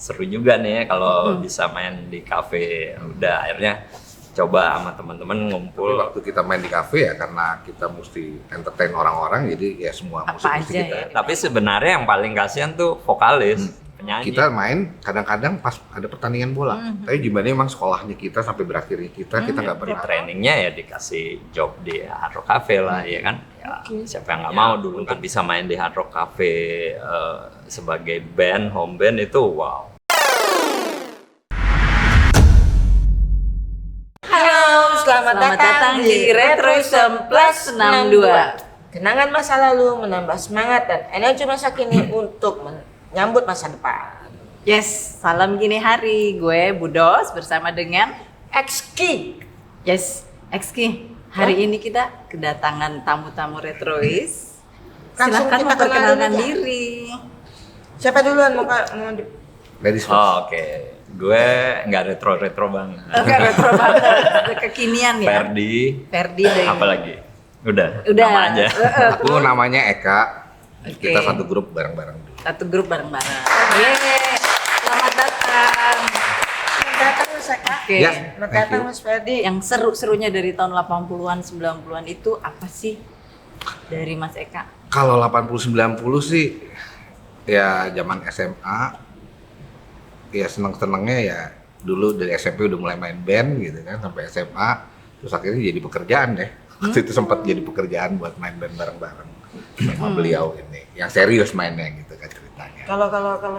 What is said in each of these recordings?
seru juga nih ya kalau bisa main di kafe. Udah akhirnya coba sama teman-teman ngumpul. Waktu kita main di kafe ya karena kita mesti entertain orang-orang, jadi ya semua musik mesti kita. ya. Tapi sebenarnya yang paling kasihan tuh vokalis, penyanyi. Kita main kadang-kadang pas ada pertandingan bola. Tapi gimana emang sekolahnya kita sampai berakhirnya kita nggak Di pernah. trainingnya ya dikasih job di Hard Rock Cafe lah, ya kan? Ya, siapa yang nggak mau dulu untuk bisa main di Hard Rock Cafe sebagai band, home band itu wow. Halo, selamat datang di Retroism Plus 62. Kenangan masa lalu menambah semangat dan energi masa kini untuk menyambut masa depan. Yes, salam gini hari. Gue Budos bersama dengan XK. Yes, Exki. Hari ini kita kedatangan tamu-tamu Retrois. Langsung Silahkan kita memperkenalkan kenalin aja. diri. Siapa duluan mau di... Ladies first. Oh, oke. Gue nggak retro banget. Oke, retro banget. Kekinian ya. Ferdi dan Apa lagi? Udah. Udah. Nama aja. Aku namanya Eka. Oke. Kita satu grup bareng-bareng dulu. Satu grup bareng-bareng. Yeay, selamat datang. Selamat datang Mas Eka. Oke. Ya. Selamat datang Mas Ferdi. Yang seru-serunya dari tahun 80-an, 90-an itu apa sih? Dari Mas Eka. Kalau 80-90 sih ya zaman SMA ya seneng-senengnya ya dulu dari SMP udah mulai main band gitu kan sampai SMA terus akhirnya jadi pekerjaan deh. Waktu itu sempat jadi pekerjaan buat main band bareng-bareng sama beliau ini yang serius mainnya gitu kan ceritanya. Kalau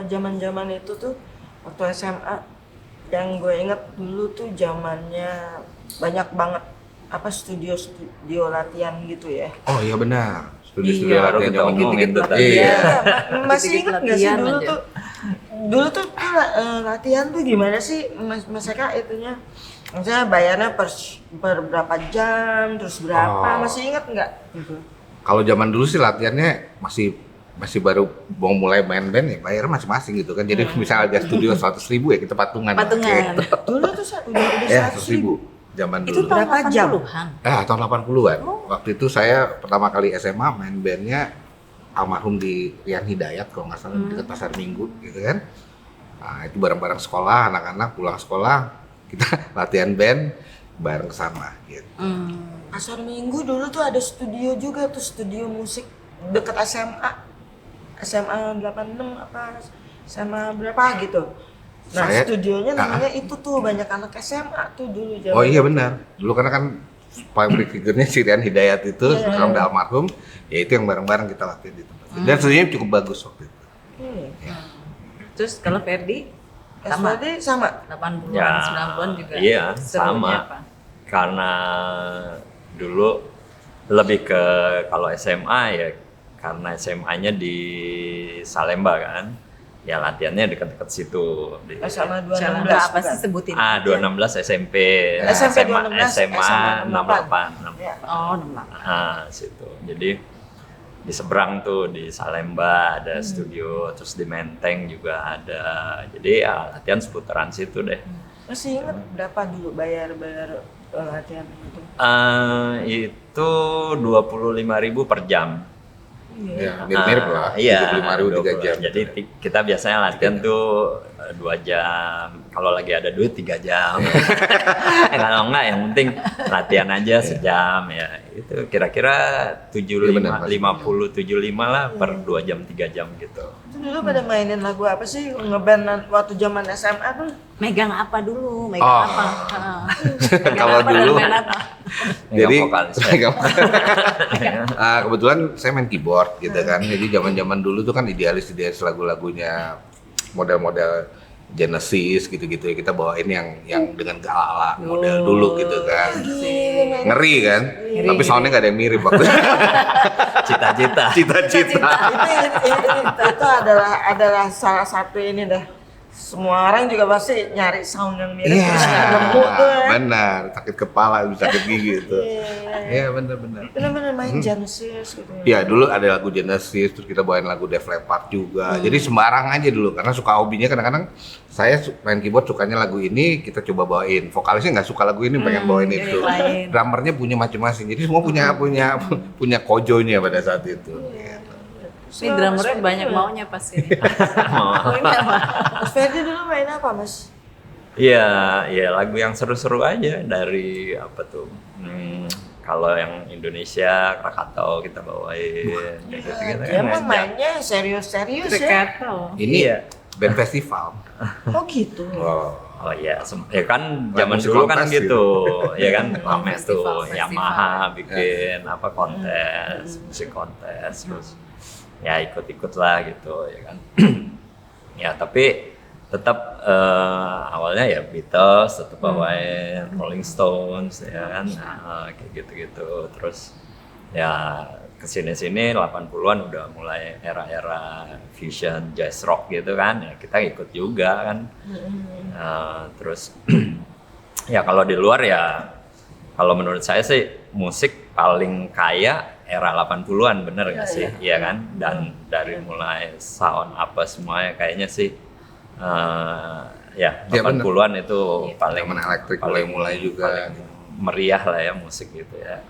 zaman itu tuh waktu SMA yang gue inget dulu tuh zamannya banyak banget apa studio latihan gitu ya. Oh iya benar. Studio Iya, baru latihan kita zaman ngomongin gitu. tuh tadi. Iya. Masih Dikit-dikit inget nggak sih latihan dulu aja. tuh latihan tuh gimana sih Mas Eka itunya? Maksudnya bayarnya per berapa jam, terus berapa? Oh. Masih inget nggak? Kalau zaman dulu sih latihannya masih baru mau mulai main band ya bayarnya masing-masing gitu kan. Jadi misalnya ada studio 100.000 ya kita patungan. Patungan. Gitu. Dulu tuh udah Ya 100.000. 100.000 zaman Itu dulu. tahun Berapa jam? 80-an. Tahun 80-an. Waktu itu saya pertama kali SMA main bandnya almarhum di Rian Hidayat kalau nggak salah di dekat Pasar Minggu gitu kan. Nah itu bareng-bareng sekolah, anak-anak pulang sekolah kita latihan band bareng sama gitu. Pasar Minggu dulu tuh ada studio juga tuh, studio musik dekat SMA. SMA 86 apa SMA berapa gitu. Nah, Saya- studionya namanya itu tuh banyak anak SMA tuh dulu zaman. Oh iya benar. Dulu karena kan public figure-nya si Rian Hidayat itu sekarang udah almarhum, ya itu yang bareng-bareng kita latihan di tempat itu. Dan studionya cukup bagus waktu itu. Terus kalau Ferdi Sama. sama. 80-an, Ya, 90-an juga. iya, serunya sama. apa? Karena dulu lebih ke kalau SMA ya karena SMA-nya di Salemba kan. Ya latihannya dekat-dekat situ di SMA Jalan 216. apa sih sebutin? 216 SMP. SMP SMA 216, SMA 68. 68. Ya. Oh, 68. Situ. Jadi di seberang tuh di Salemba ada studio, terus di Menteng juga ada. Jadi ya latihan seputaran situ deh. Masih ingat berapa dulu bayar latihan itu? Itu 25.000 per jam. Ya, mirip-mirip lah. Iya, 75.000 3 jam. Jadi kita biasanya latihan tuh 2 jam. Kalau lagi ada duit 3 jam. Kalau enggak yang penting latihan aja sejam ya. Itu kira-kira 50-75 lah per 2 jam 3 jam gitu. Itu dulu pada mainin lagu apa sih ngeband waktu zaman SMA tuh? Megang apa dulu? Megang Oh. apa? Kalau dulu jadi Megang vokalis. kebetulan saya main keyboard gitu kan. Jadi zaman-zaman dulu tuh kan idealis lagu-lagunya model-model Genesis gitu-gitu ya, kita bawain yang dengan ala-ala model dulu gitu kan. Ngeri kan? Tapi soundnya nggak ada yang mirip waktu itu. Cita-cita. Cita-cita. Itu adalah salah satu ini dah. Semua orang juga pasti nyari sound yang mirip Iya, terus nggak nemu tuh ya. benar. Sakit kepala, sakit gigi gitu. Iya, benar-benar. Bener-bener main Genesis gitu. Iya, dulu ada lagu Genesis, terus kita bawain lagu Def Leppard juga. Jadi sembarang aja dulu, karena suka hobinya kadang-kadang saya main keyboard sukanya lagu ini, kita coba bawain. Vokalisnya nggak suka lagu ini, pengen bawain itu. lain. Drummernya punya masing-masing, jadi semua punya kojonya pada saat itu. Gitu. Ini drummernya banyak maunya pasti. Mau. Maunya apa? Mas Ferdi dulu main apa, Mas? Iya, ya lagu yang seru-seru aja dari apa tuh? Kalau yang Indonesia, Krakatau kita bawain, kayak gitu-gitu Dia kan. mah mainnya serius-serius ya. Krakatau. Ini Iya. band festival. Oh gitu. Wow. Oh iya, ya kan Kayak zaman musik dulu kan kontes gitu, ya kan rame Festival, tuh Yamaha bikin apa kontes, musik kontes, terus ya ikut-ikut lah gitu, ya kan. Ya tapi tetap awalnya ya Beatles, tetap bawain Rolling Stones, ya kan, kayak gitu-gitu, terus ya kesini-sini 80-an udah mulai era-era fusion jazz rock gitu kan, ya kita ikut juga kan. Terus ya kalau di luar ya kalau menurut saya sih musik paling kaya era 80-an, bener nggak sih? Iya kan? Dan dari mulai sound apa semuanya kayaknya sih ya Iya, 80-an itu paling Zaman elektrik mulai juga. paling meriah lah ya musik gitu ya.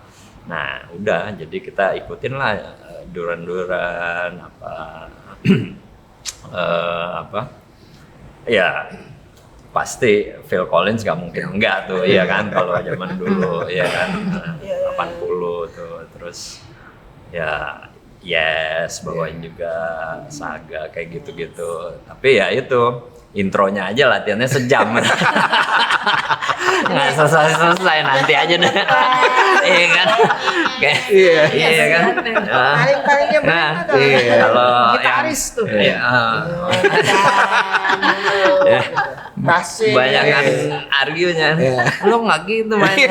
Nah udah jadi kita ikutin lah duran-duran apa apa ya pasti Phil Collins nggak mungkin enggak tuh ya kan kalau zaman dulu ya kan 80 tuh, terus ya Yes bawain juga Saga kayak gitu-gitu, tapi ya itu intronya aja latihannya sejam. Nggak selesai nanti aja deh. Iya kan? Kayak iya kan? Paling-palingnya Nah, benar tuh. kalau Gitaris tuh. Iya. Ya. Basik. Banyak kan argunya. Lo nggak gitu main.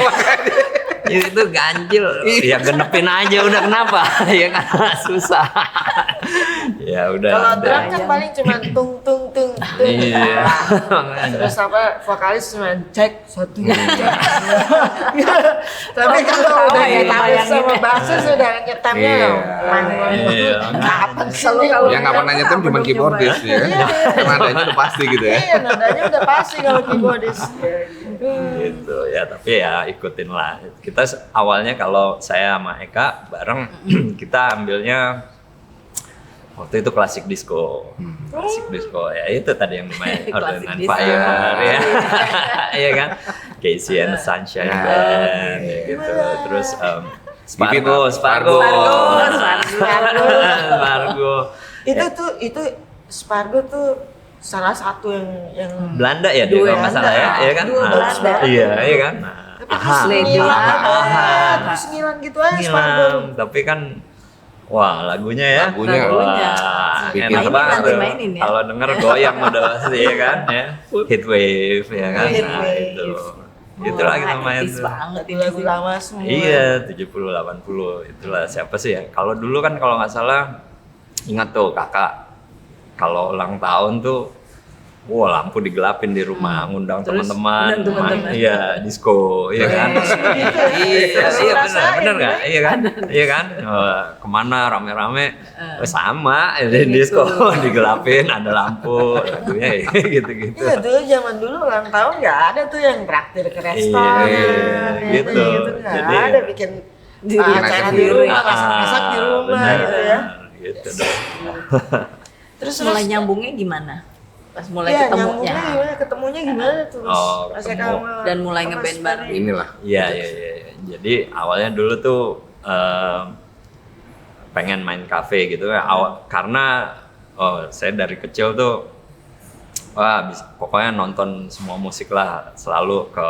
Itu ganjil. Ya genepin aja udah, kenapa? Ya kan susah. Ya udah. Kalau udah. drum kan paling cuma tung tung tung tung. Iya. Terus apa vokalis cuma cek satu. Tapi kalau udah ya, gitaris sama bayangin. basis sudah nyetemnya. Iya. Kapan Kalau- sih? kalau- Yang nggak pernah nyetem cuma keyboardis ya kan? Karena adanya udah pasti gitu ya. Iya, nadanya udah pasti kalau keyboardis. Gitu ya, tapi ya ikutin lah. Kita awalnya kalau saya sama Eka bareng kita ambilnya waktu itu klasik disco. Klasik disco ya itu tadi yang dimain Klasik Organ disco. Fire ya. Iya kan? Casey and the Sunshine Band ya gitu. Terus Spargo. Itu Spargo tuh salah satu yang Belanda ya dia kalau nggak salah ya, iya kan? Dua Nah, Belanda. iya kan? Nah, terus Lady ngilang Gaga. aja, terus ngilang gitu aja Spargo. ngilang, tapi kan wah lagunya ya, Lagunya. wah, Bikin enak semangat. banget. Nanti mainin ya. Kalau denger goyang udah pasti ya kan ya. Heat wave ya kan. Heat Nah, wave. itu. Itulah kita main etis tuh. banget ini Lagu sih. lama semua. Iya, 70 80 itulah siapa sih ya? Kalau dulu kan kalau nggak salah ingat tuh kakak kalau ulang tahun tuh wah lampu digelapin di rumah, ngundang Terus teman-teman, undang teman-teman. iya disco, iya kan? Iya benar nggak? Iya kan? Iya kan? Kemana rame-rame? Sama, di disco digelapin, ada lampu, lagunya gitu-gitu. Iya dulu zaman dulu ulang tahun nggak ada tuh yang traktir ke restoran. Iya, gitu. Nggak Jadi- ada bikin Di acara rumah di sendiri. rumah, masak-masak di rumah benar, gitu ya. Gitu dong. Terus mulai nyambungnya gimana? Pas mulai Iya, ketemunya. nyambungnya gimana? Ketemunya gimana tuh? Mas? Oh, Mas ketemu. Eka sama Dan mulai Mas ngeband Ferdi. bareng. Inilah. Iya. Jadi awalnya dulu tuh pengen main kafe gitu ya. Karena saya dari kecil tuh pokoknya nonton semua musik lah, selalu ke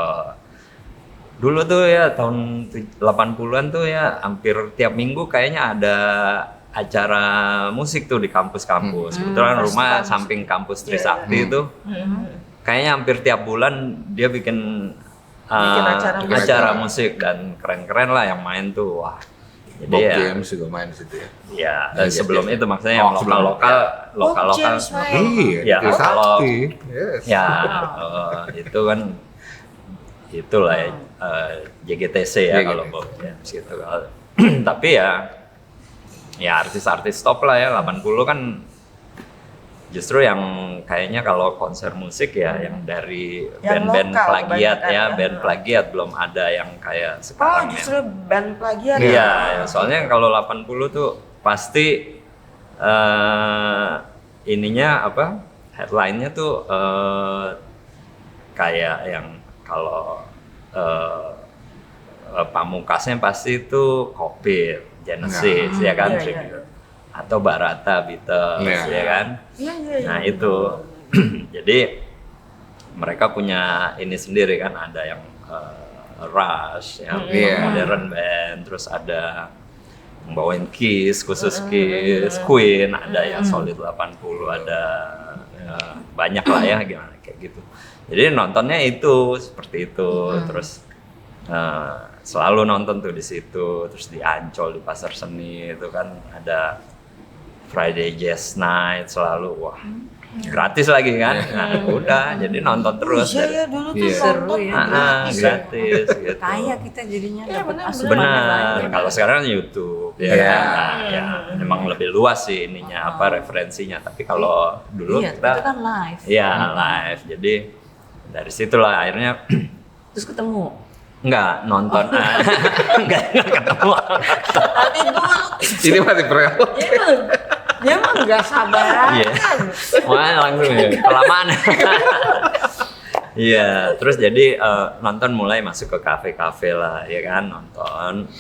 dulu tuh ya tahun 80-an tuh ya hampir tiap minggu kayaknya ada acara musik tuh di kampus-kampus. Kebetulan rumah samping kampus Trisakti itu kayaknya hampir tiap bulan dia bikin Bikin acara acara musik. musik dan keren-keren lah yang main tuh. Wah. Jadi Bob ya, James juga main di situ ya. ya Dan sebelum jazz-jazz. itu maksudnya yang sebelum. lokal James main. Iya, Ya, di kalau- Sakti. Yes. ya itu kan itulah ya, JGTC ya JGTC. kalau Bob James gitu. Tapi ya artis-artis top lah ya 80 kan justru yang kayaknya kalau konser musik ya yang dari Yang band-band lokal plagiat kebanyakan ya, ya. band plagiat belum ada yang kayak Oh, sekarang justru band plagiat. Iya, ya, soalnya kalau 80 tuh pasti ininya apa? Headline-nya tuh kayak yang kalau pamungkasnya pasti itu Coldplay, Genesis ya kan, Iya. atau Barata, Beatles ya kan. Iya. Nah itu, jadi mereka punya ini sendiri kan, ada yang Rush, yang Iya. modern band, terus ada yang bawain Kiss, khusus Kiss, Queen, ada yang Solid 80, ada banyak lah ya gimana kayak gitu. Jadi nontonnya itu seperti itu, terus selalu nonton tuh di situ, terus di Ancol, di Pasar Seni itu kan ada Friday Jazz Night selalu, wah gratis lagi kan, nah udah jadi nonton terus. Iya ya dulu tuh Iya. Seru nonton ya. gratis ya. Gratis gitu. Kaya kita jadinya Iya, dapat benar, asupan yang Benar, banyak. kalau sekarang kan YouTube ya, Iya. kan? Nah, ya memang lebih luas sih ininya apa referensinya. Tapi kalau dulu Iya, kita itu kan live. ya live, jadi dari situlah akhirnya Terus ketemu. nggak nonton, nggak ketemu. Tapi dulu Ini masih preo. dia mah nggak sabaran Iya. kan. Wah langsung ya, kelamaan. Iya, terus jadi nonton mulai masuk ke kafe-kafe lah, ya kan nonton.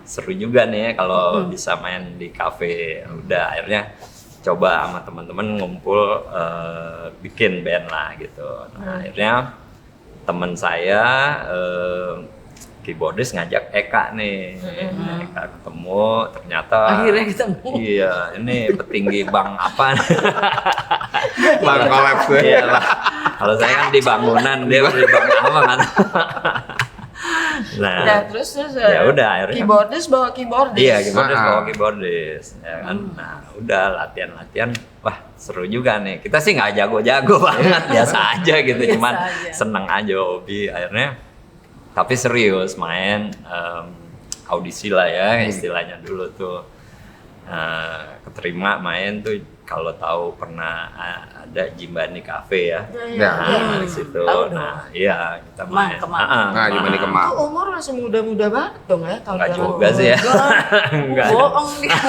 Seru juga nih ya kalau bisa main di kafe. Udah akhirnya coba sama teman-teman ngumpul bikin band lah gitu. Nah akhirnya teman saya keyboardis ngajak Eka nih, Eka ketemu ternyata. Akhirnya ketemu. Iya, ini petinggi bank apa? Bang kolaps gue. Iya lah. Kalau saya kan di bangunan, dia di bank apa kan? Nah, Nah, terus ya udah akhirnya. keyboardis bawa keyboardis. Iya, keyboardis Ah. bawa keyboardis, ya kan. Nah, udah latihan-latihan, wah seru juga nih. Kita sih nggak jago-jago banget, biasa aja gitu, Biasa cuman aja. seneng aja hobi. Akhirnya, tapi serius main audisi lah ya, istilahnya dulu tuh. Keterima main tuh kalau tahu pernah ada Jimbani Cafe ya. Ya. Nah, di situ. Tahu dong. Nah, iya kita Kemang, main. Kemang. Nah, Jimbani Kemang. Itu umur masih muda-muda banget dong ya tahun Enggak zaman juga sih ya. Enggak. Bohong dia.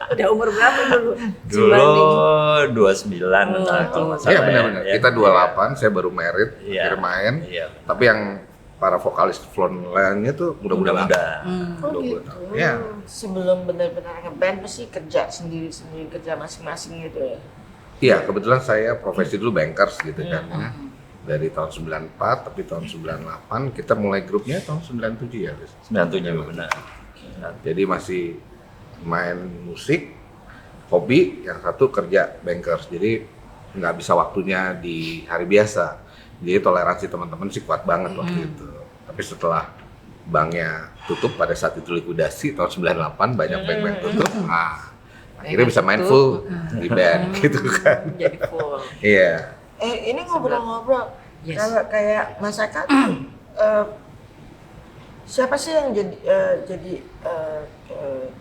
Udah umur berapa dulu? Dulu Dibanding. 29 kalau nggak salah. Iya benar-benar. ya. Kita 28, saya baru merit, Iya. akhir main. Iya. Tapi yang para vokalis Flon lainnya tuh muda-muda banget. Muda-muda. Oh 20 gitu. tahun. Iya. Sebelum benar-benar ngeband pasti kerja sendiri-sendiri, kerja masing-masing gitu ya. Iya, kebetulan saya profesi dulu bankers gitu kan. Ya. Dari tahun 94, tapi tahun 98 kita mulai grupnya tahun 97 ya, Riz. 97 benar. Jadi masih main musik, hobi, yang satu kerja bankers. Jadi nggak bisa waktunya di hari biasa. Jadi toleransi teman-teman sih kuat banget waktu itu. Tapi setelah banknya tutup pada saat itu likuidasi tahun 98 banyak bank-bank tutup. Nah, akhirnya bisa main full di band gitu kan. Jadi full. Iya. Ini ngobrol-ngobrol. Yes. Kalau kayak Mas Eka tuh, siapa sih yang jadi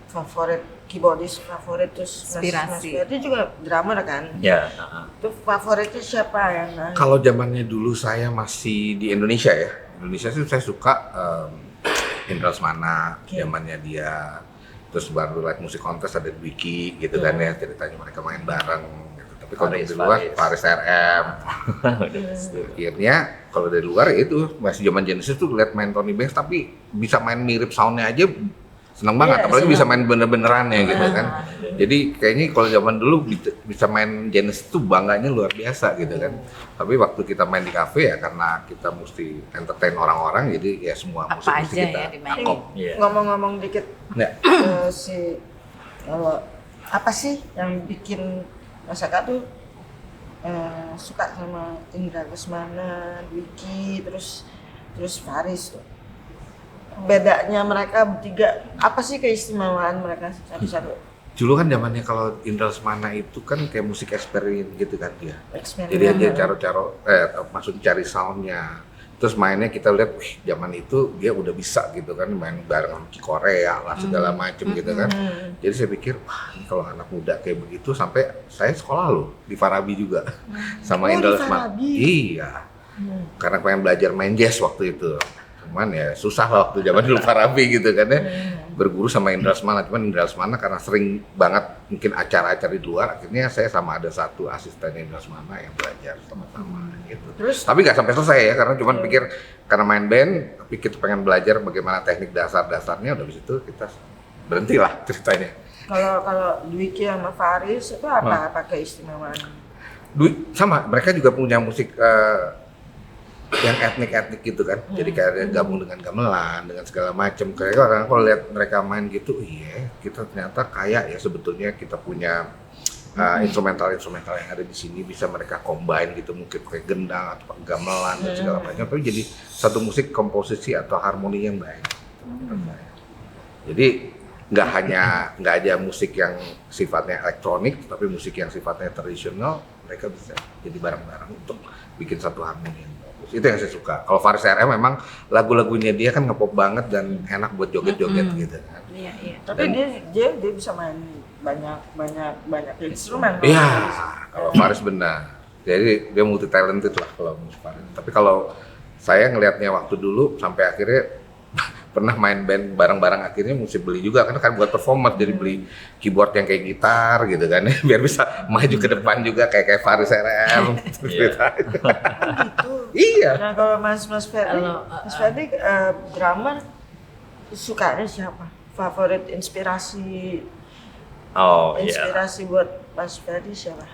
favorit keyboardis favorit terus Mas Inspirasi. Ferdi juga drummer kan? Ya. Itu favoritnya siapa yang Kalau zamannya dulu saya masih di Indonesia ya. Indonesia sih saya suka Indra Lesmana, Oke. zamannya dia. Terus baru like musik kontes ada Dwiki gitu kan ya, ceritanya mereka main bareng gitu. Tapi kalau Faris, dari luar Faris. Faris RM. Udah pasti. Akhirnya kalau dari luar ya itu masih zaman Genesis tuh lihat main Tony Banks tapi bisa main mirip soundnya aja seneng banget, Iya, apalagi seneng. bisa main bener-beneran ya gitu kan. Jadi kayaknya kalau zaman dulu bisa main Genesis tuh bangganya luar biasa gitu kan. Tapi waktu kita main di kafe ya karena kita mesti entertain orang-orang jadi ya semua Apa musik aja kita ya dimainin. angkop. Iya. ngomong-ngomong dikit Ya. si kalau apa sih yang bikin Mas Eka tuh suka sama Indra Lesmana, Dwiki, terus Faris tuh. Bedanya mereka bertiga apa sih keistimewaan mereka satu-satu? Dulu kan zamannya kalau Indra Lesmana itu kan kayak musik eksperimen gitu kan dia. Eksperimen. Jadi aja caro-caro, maksudnya cari soundnya. Terus mainnya kita lihat, wih zaman itu dia udah bisa gitu kan, main bareng sama Ki Korea lah segala macem gitu kan. Jadi saya pikir, wah ini kalau anak muda kayak begitu sampai saya sekolah loh di Farabi juga sama Oh, Indra di Lesmana. Farabi. Iya, karena pengen belajar main jazz waktu itu. Cuman ya susah lah waktu zaman dulu Farabi gitu kan ya. berguru sama Indra Lesmana, cuman Indra Lesmana karena sering banget mungkin acara-acara di luar, akhirnya saya sama ada satu asisten Indra Lesmana yang belajar sama-sama gitu. Terus Tapi nggak sampai selesai ya, karena cuman pikir karena main band, tapi kita pengen belajar bagaimana teknik dasar-dasarnya, udah habis itu kita berhenti lah ceritanya. kalau Dwiki sama Faris itu apa keistimewaan? Sama, mereka juga punya musik yang etnik-etnik gitu kan, jadi kayak ada gabung dengan gamelan, dengan segala macam. Kayak orang kalau lihat mereka main gitu, iya kita ternyata kaya ya sebetulnya kita punya instrumental-instrumental yang ada di sini bisa mereka combine gitu, mungkin kayak gendang atau gamelan dan segala macam, tapi jadi satu musik komposisi atau harmoni yang baik. Jadi nggak ada musik yang sifatnya elektronik, tapi musik yang sifatnya tradisional, mereka bisa jadi bareng-bareng untuk bikin satu harmoni yang bagus. Itu yang saya suka. Kalau Faris RM memang lagu-lagunya dia kan ngepop banget dan enak buat joget-joget gitu kan. Iya. Tapi dia bisa main banyak instrumen. Iya, kalau Faris benar. Jadi dia multi talented lah kalau menurut Faris. Tapi kalau saya ngelihatnya waktu dulu sampai akhirnya pernah main band bareng-bareng, akhirnya mesti beli juga karena kan buat performance, jadi beli keyboard yang kayak gitar gitu kan biar bisa maju ke depan juga kayak Faris RM gitu. Gitu. Iya. Nah kalau Mas Ferdi drummer sukanya siapa? Favorit inspirasi buat Mas Ferdi siapa?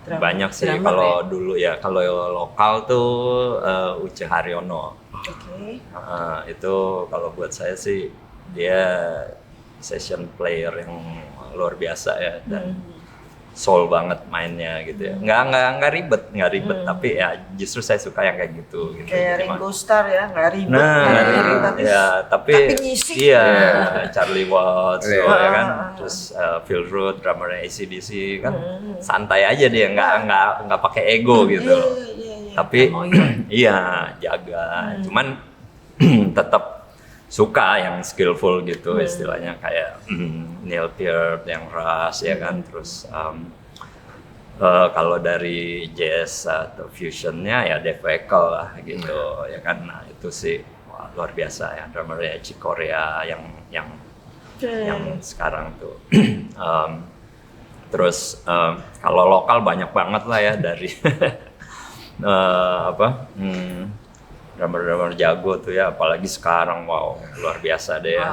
Drummer. Banyak sih Drummer kalau dulu ya, kalau lokal tuh Uce Haryono. Oke. Itu kalau buat saya sih dia session player yang luar biasa ya, dan soul banget mainnya gitu ya. Nggak ribet, tapi ya justru saya suka yang kayak gitu. Kayak Ringo Starr ya, nggak ribet. Tapi ngisi. Iya, Charlie Watts, Iya. ya kan, terus Phil Root, drummernya AC/DC kan, santai aja dia, nggak pakai ego gitu. Iya. Tapi iya jaga, cuman tetap suka yang skillful gitu istilahnya, kayak Neil Peart yang Rush ya kan, terus kalau dari jazz atau fusionnya ya Dave Weckl lah gitu ya kan. Nah itu sih luar biasa ya, drummernya Chick Corea yang sekarang tuh. Terus kalau lokal banyak banget lah ya dari drummer jago tuh ya, apalagi sekarang wow luar biasa deh ya.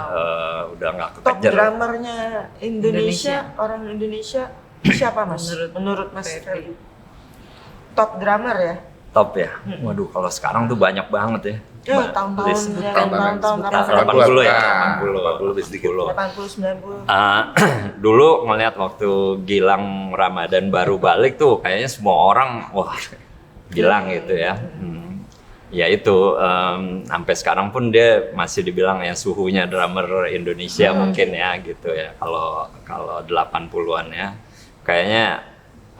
Udah nggak Top kekejar. drummernya Indonesia, orang Indonesia siapa Mas? Menurut Mas Ferdi. Top drummer ya? Top ya. Waduh kalau sekarang tuh banyak banget ya. Ya tahun-tahun ya kan, tahun-tahun 80 ya, 80 lebih sedikit. 80 90. Dulu ngeliat waktu Gilang Ramadan baru balik tuh kayaknya semua orang wah Gilang gitu ya. Ya itu sampai sekarang pun dia masih dibilang ya suhunya drummer Indonesia mungkin ya gitu ya. Kalau 80-an ya. Kayaknya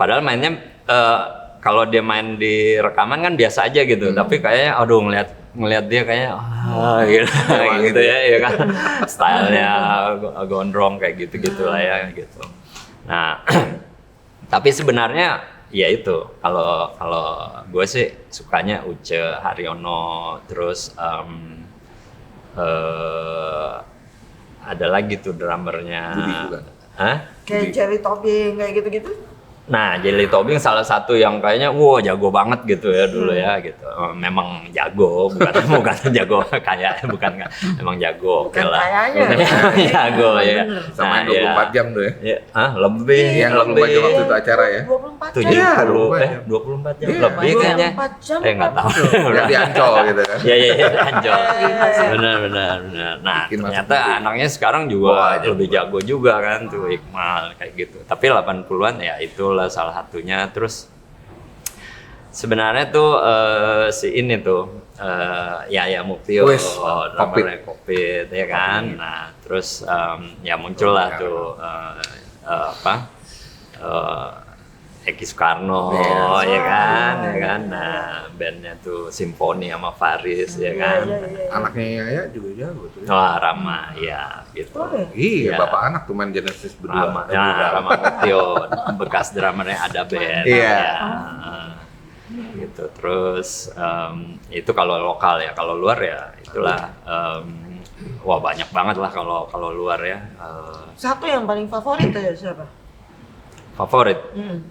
padahal mainnya kalau dia main di rekaman kan biasa aja gitu, tapi kayaknya aduh ngelihat dia kayaknya gitu ya, ya kan, stylenya gondrong kayak gitu lah ya gitu. Nah tapi sebenarnya ya itu kalau gue sih sukanya Uce Haryono, terus ada lagi tuh drummernya. Budi bukan? Kayak Jerry Tobing kayak gitu-gitu. Nah, Jelly Tobing salah satu yang kayaknya wah jago banget gitu ya dulu ya gitu. Memang jago, bukan jago kayak memang jago. Bukan oke lah. kayaknya. Jago ya. Sama 24 jam tuh ya. Lebih. Yang 24 jam waktu itu acara ya. 24 jam. 24 jam Iya, lebih kayaknya. 24 jam. Nggak tahu. Yang di Ancol gitu kan. Iya, Ancol. Benar. Nah, Bikin ternyata masuk anaknya sekarang juga lebih jago juga kan tuh Iqmal kayak gitu. Tapi 80-an ya itulah salah satunya. Terus sebenarnya tuh si ini tuh Yaya Muktio, drummernya Kopit ya kan. Nah, terus ya muncul lah tuh Eki Soekarno ya kan. Nah, bandnya tuh Simfoni sama Faris ya kan. Anaknya Yaya juga jago tuh ya. Wah, Rama ya gitu. Iya, Ya. bapak anak tuh main Genesis berdua. Rama Muktio, bekas drummernya ada band. Iya. Ya. Gitu. Terus itu kalau lokal ya, kalau luar ya itulah wah banyak banget lah kalau luar ya. Satu yang paling favorit ya siapa? Favorit.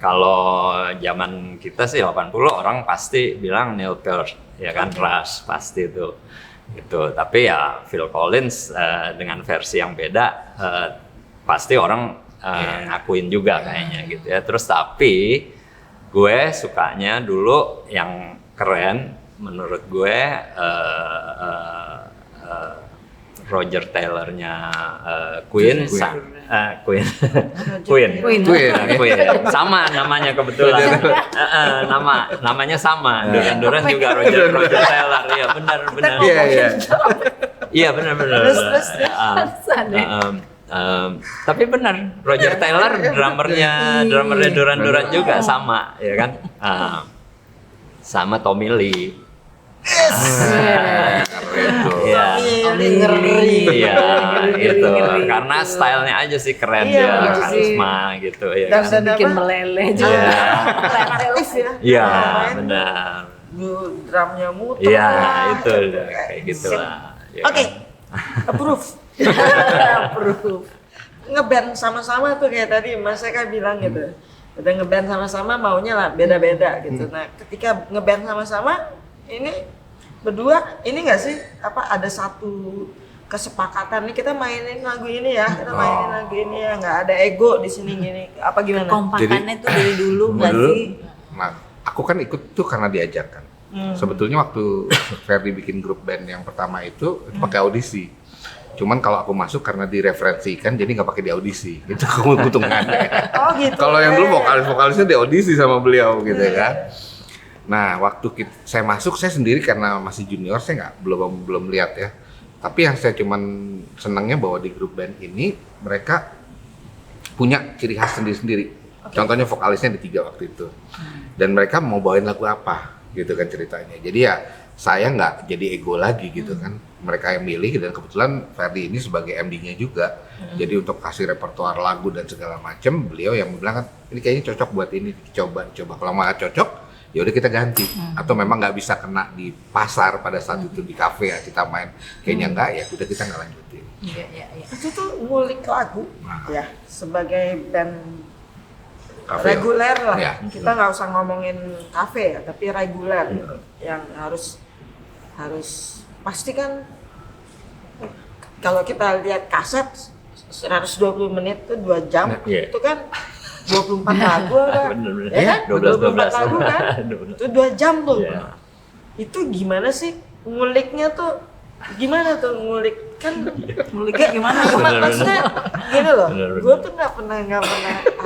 Kalau zaman kita sih 80 orang pasti bilang Neil Peart, ya kan, Rush pasti itu. Gitu. Tapi ya Phil Collins dengan versi yang beda pasti orang ngakuin juga kayaknya gitu ya. Terus tapi gue sukanya dulu yang keren menurut gue Roger Taylor-nya Queen. Sama namanya kebetulan. Namanya sama. Duran Duran juga Roger Taylor. Iya benar. Iya benar. Tapi benar Roger Taylor drummernya Duran Duran juga sama, ya kan? Sama Tommy Lee. Iya, itu karena stylenya aja sih keren dia, karisma gitu ya. Dan bikin meleleh juga. Relatif ya. Iya, benar. Drumnya muter. Iya, itu kayak gitulah. Oke, approve. Ngeband sama-sama tuh kayak tadi Mas Eka bilang gitu. Udah ngeband sama-sama maunya lah beda-beda gitu. Nah, ketika ngeband sama-sama ini berdua ini nggak sih ada satu kesepakatan nih kita mainin lagu ini ya, kita mainin lagu ini ya, nggak ada ego di sini gini apa gimana? Kompakannya tuh dari dulu nggak sih? Nah, aku kan ikut tuh karena diajarkan. Sebetulnya waktu Ferdi bikin grup band yang pertama itu pakai audisi. Cuman kalau aku masuk karena direferensikan jadi nggak pakai di audisi. Itu keuntungannya. Oh gitu. Kalau yang dulu vokalisnya di audisi sama beliau gitu kan. Nah, waktu saya masuk, saya sendiri karena masih junior, saya belum lihat ya. Tapi yang saya cuman senangnya bahwa di grup band ini mereka punya ciri khas sendiri-sendiri. Contohnya vokalisnya ada 3 waktu itu. Dan mereka mau bawain lagu apa, gitu kan ceritanya. Jadi ya saya nggak jadi ego lagi gitu kan. Mereka yang milih dan kebetulan Ferdi ini sebagai MD-nya juga. Jadi untuk kasih repertoar lagu dan segala macam, beliau yang bilang kan ini kayaknya cocok buat ini, coba. Kalau nggak cocok, ya udah kita ganti. Atau memang nggak bisa kena di pasar pada saat itu di kafe ya kita main, kayaknya nggak ya udah kita nggak lanjutin. Iya. Itu tuh ngulik lagu ya sebagai band Kafe, reguler lah. ya. Kita nggak usah ngomongin kafe ya, tapi reguler yang harus pasti kan kalau kita lihat kaset 120 menit tuh 2 jam Iya. itu kan 24 lagu kan? Bener. Ya kan? 12 lagu kan? Itu 2 jam tuh. Iya. Itu gimana sih nguliknya tuh? Gimana tuh ngulik kan? Nguliknya gimana? Maksudnya gini loh, Bener. gue tuh nggak pernah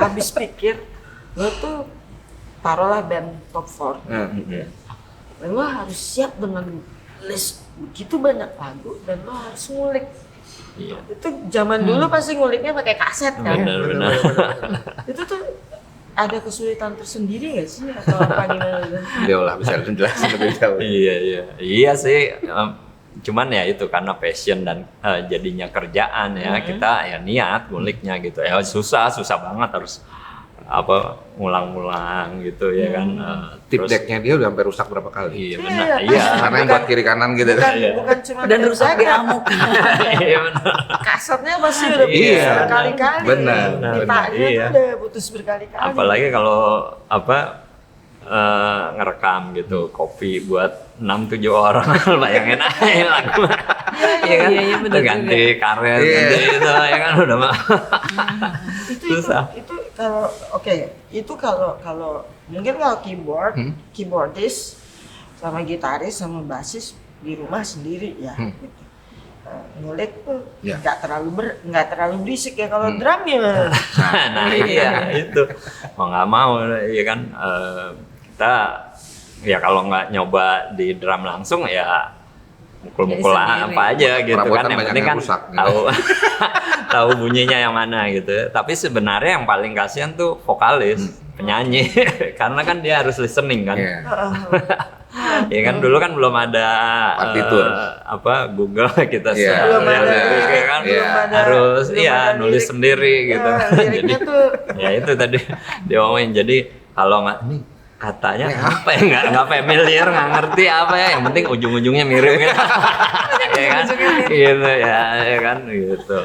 habis pikir. Gue tuh taruhlah band top 4. Dan lo harus siap dengan list begitu banyak lagu dan lo harus ngulik. Iya. Itu zaman dulu pasti nguliknya pakai kaset kan. Benar. Itu tuh ada kesulitan tersendiri nggak sih atau apa gimana? Beliau lah bisa jelasin lebih jauh. Iya sih. Cuman ya itu karena passion dan jadinya kerjaan ya kita ya niat nguliknya gitu ya susah banget harus ngulang-ngulang gitu ya kan. Tip decknya dia udah sampai rusak berapa kali? Iya benar. Iya. Karena yang buat kiri kanan gitu kan. Bukan cuma Dan rusak di amuk. Iya benar. kasetnya pasti udah putus Iya, berkali-kali. benar. Ditanya Iya. tuh udah putus berkali-kali. Apalagi kalau ngerekam gitu kopi buat 6-7 orang bayangin aja lagu ya kan Iya, bener ganti karet ganti itu ya kan udah mah susah. Itu kalau itu kalau mungkin kalau keyboardis sama gitaris sama basis di rumah sendiri ya. Gitu. Ngulik tuh nggak terlalu berisik ya kalau drum gimana? Nah iya itu mau nggak mau ya kan kita ya kalau nggak nyoba di drum langsung ya mukul-mukul apa aja gitu Perabotan kan yang banyak penting yang kan rusak, gitu. tahu bunyinya yang mana gitu. Tapi sebenarnya yang paling kasihan tuh vokalis penyanyi karena kan dia harus listening kan. Iya. Ya kan dulu kan belum ada Partitur. Google kita Iya, belum ada ya kan Iya. harus belum ada nulis lirik. sendiri gitu. Liriknya Jadi tuh ya itu tadi dia ngomongin jadi kalau nggak ini katanya apa ya, nggak familiar, nggak ngerti apa ya, yang penting ujung-ujungnya mirip gitu. Ya kan, gitu ya kan gitu.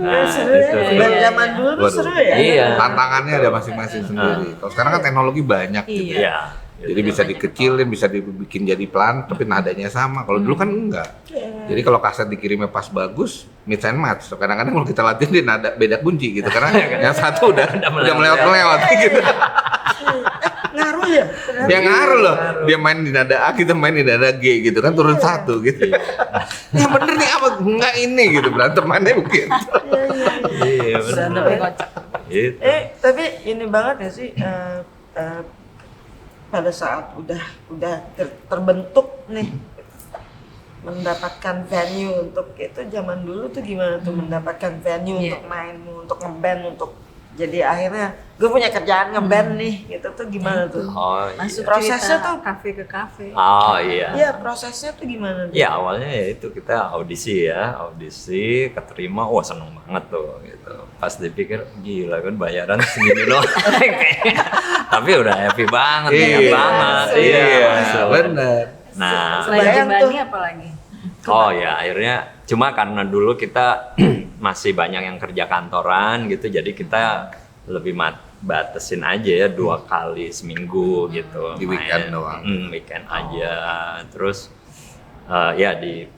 Nah, seru ya. itu. Band zaman dulu tuh Waduh. seru ya. Iya. Tantangannya ada masing-masing sendiri. Kalau sekarang kan teknologi banyak gitu. Iya. Jadi bisa dikecilin, bisa dibikin jadi pelan, tapi nadanya sama. Kalau dulu kan enggak. Jadi kalau kaset dikirimnya pas bagus, mix and match. Kadang-kadang kalau kita latihan dia nada beda kunci gitu, karena yang satu udah melewat-melewat gitu. Ngaruh ya. Dia ngaruh loh. Dia main di nada A, kita main di nada G gitu kan, turun satu gitu. Yang bener nih apa? Enggak ini gitu, berantemannya begitu. Iya, Berantem benar. kocak. Gitu. Tapi ini banget ya sih pada saat udah terbentuk nih mendapatkan venue untuk itu, zaman dulu tuh gimana tuh mendapatkan venue untuk main, untuk ngeband, untuk jadi akhirnya gue punya kerjaan ngeband nih gitu tuh gimana tuh? Oh, Masuk iya. Prosesnya cerita tuh kafe ke kafe. Oh iya. Iya, prosesnya tuh gimana tuh? Ya awalnya ya itu kita audisi, keterima, wah seneng banget tuh gitu. Pas dipikir gila kan bayaran segini loh. Tapi udah happy banget, ingat banget. Iya, bener. Nah, Selain Bayang Jimbani tuh. apa lagi? oh ya akhirnya cuma karena dulu kita masih banyak yang kerja kantoran gitu, jadi kita lebih batasin aja ya 2 kali seminggu gitu. Di weekend doang. Weekend aja. Terus ya di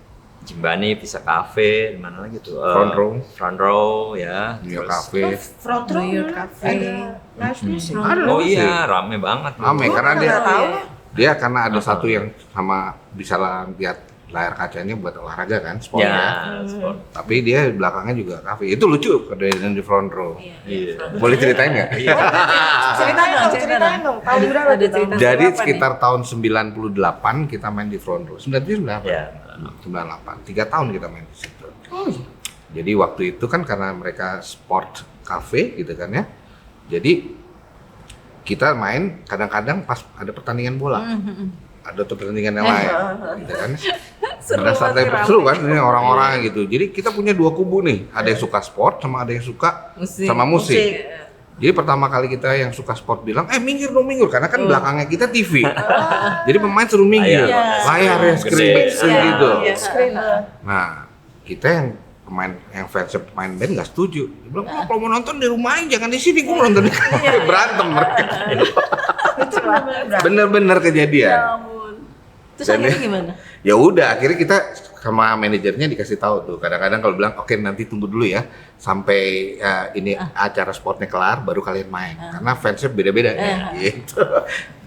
Jimbani, Pisa Cafe, di mana lagi tuh? Front Row ya. New York Terus- Cafe. Front row New York dulu Cafe. ada live music. Oh iya, rame banget. Rame karena Gua dia nggak tahu. karena ada satu yang sama bisa lihat layar kacanya buat olahraga kan, sport Ya, ya. sport. Tapi dia belakangnya juga kafe. Itu lucu kalau di front row. Iya. Boleh ceritain nggak? Ceritain dong, tahun berapa Ada tuh cerita. tahun? Jadi Berapa sekitar tahun 98 kita main di front row. 98. Ya. 98. 3 tahun kita main di situ. Jadi waktu itu kan karena mereka sport cafe gitu kan ya. Jadi kita main kadang-kadang pas ada pertandingan bola. Ada tuh pertandingan yang lain gitu kan. Ada santai seru kan ini orang-orang gitu. Jadi kita punya 2 kubu nih. Ada yang suka sport sama ada yang suka Musik. sama musik. Musik. Jadi pertama kali kita yang suka sport bilang, minggir dong minggir, karena kan belakangnya kita TV. Jadi pemain suruh minggir, layar ya screen gitu. Iya, screen. Nah, kita yang fans pemain band nggak setuju. Dia bilang, kalau mau nonton di rumah aja, jangan di sini. Gue mau nonton di berantem mereka. Itu benar-benar berat. Bener-bener kejadian. Ya ampun. Terus Dan akhirnya ya- gimana? Ya udah, akhirnya kita sama manajernya dikasih tahu tuh. Kadang-kadang kalau bilang, oke nanti tunggu dulu ya sampai ini acara sportnya kelar, baru kalian main. Karena fansnya beda-beda ya. Gitu.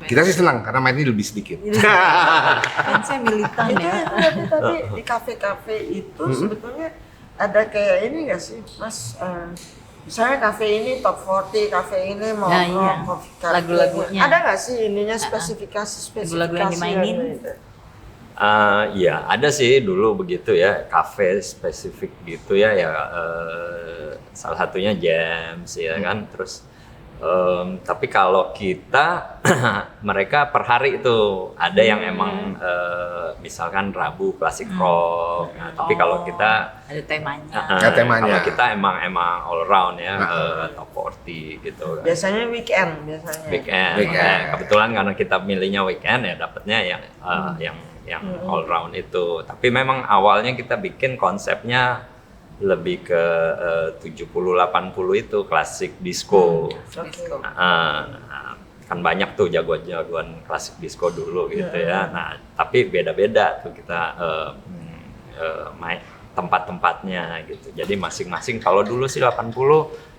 Kita sih senang karena mainnya lebih sedikit. Fansnya militan Itu ya. tapi di kafe-kafe itu sebetulnya ada kayak ini nggak sih, Mas? Misalnya kafe ini top 40, kafe ini mau Nah, iya. Lagu-lagunya. Ada nggak sih ininya spesifikasi Lagu-lagu yang dimainin. gitu? Ya ada sih dulu begitu ya, kafe spesifik gitu ya, salah satunya Jams ya kan, terus tapi kalau kita mereka per hari itu ada yang emang misalkan Rabu klasik rock, nah, tapi kalau kita Ada temanya. Ada temanya. kalau kita emang all round ya, top 40 gitu kan. Biasanya weekend biasanya. Weekend. Weekend. Kebetulan karena kita milihnya weekend ya dapatnya yang all round itu. Tapi memang awalnya kita bikin konsepnya lebih ke 70-80 itu klasik disco. Oke. Kan banyak tuh jagoan-jagoan klasik disco dulu gitu ya. Nah, tapi beda-beda tuh kita main tempat-tempatnya gitu. Jadi masing-masing kalau dulu sih 80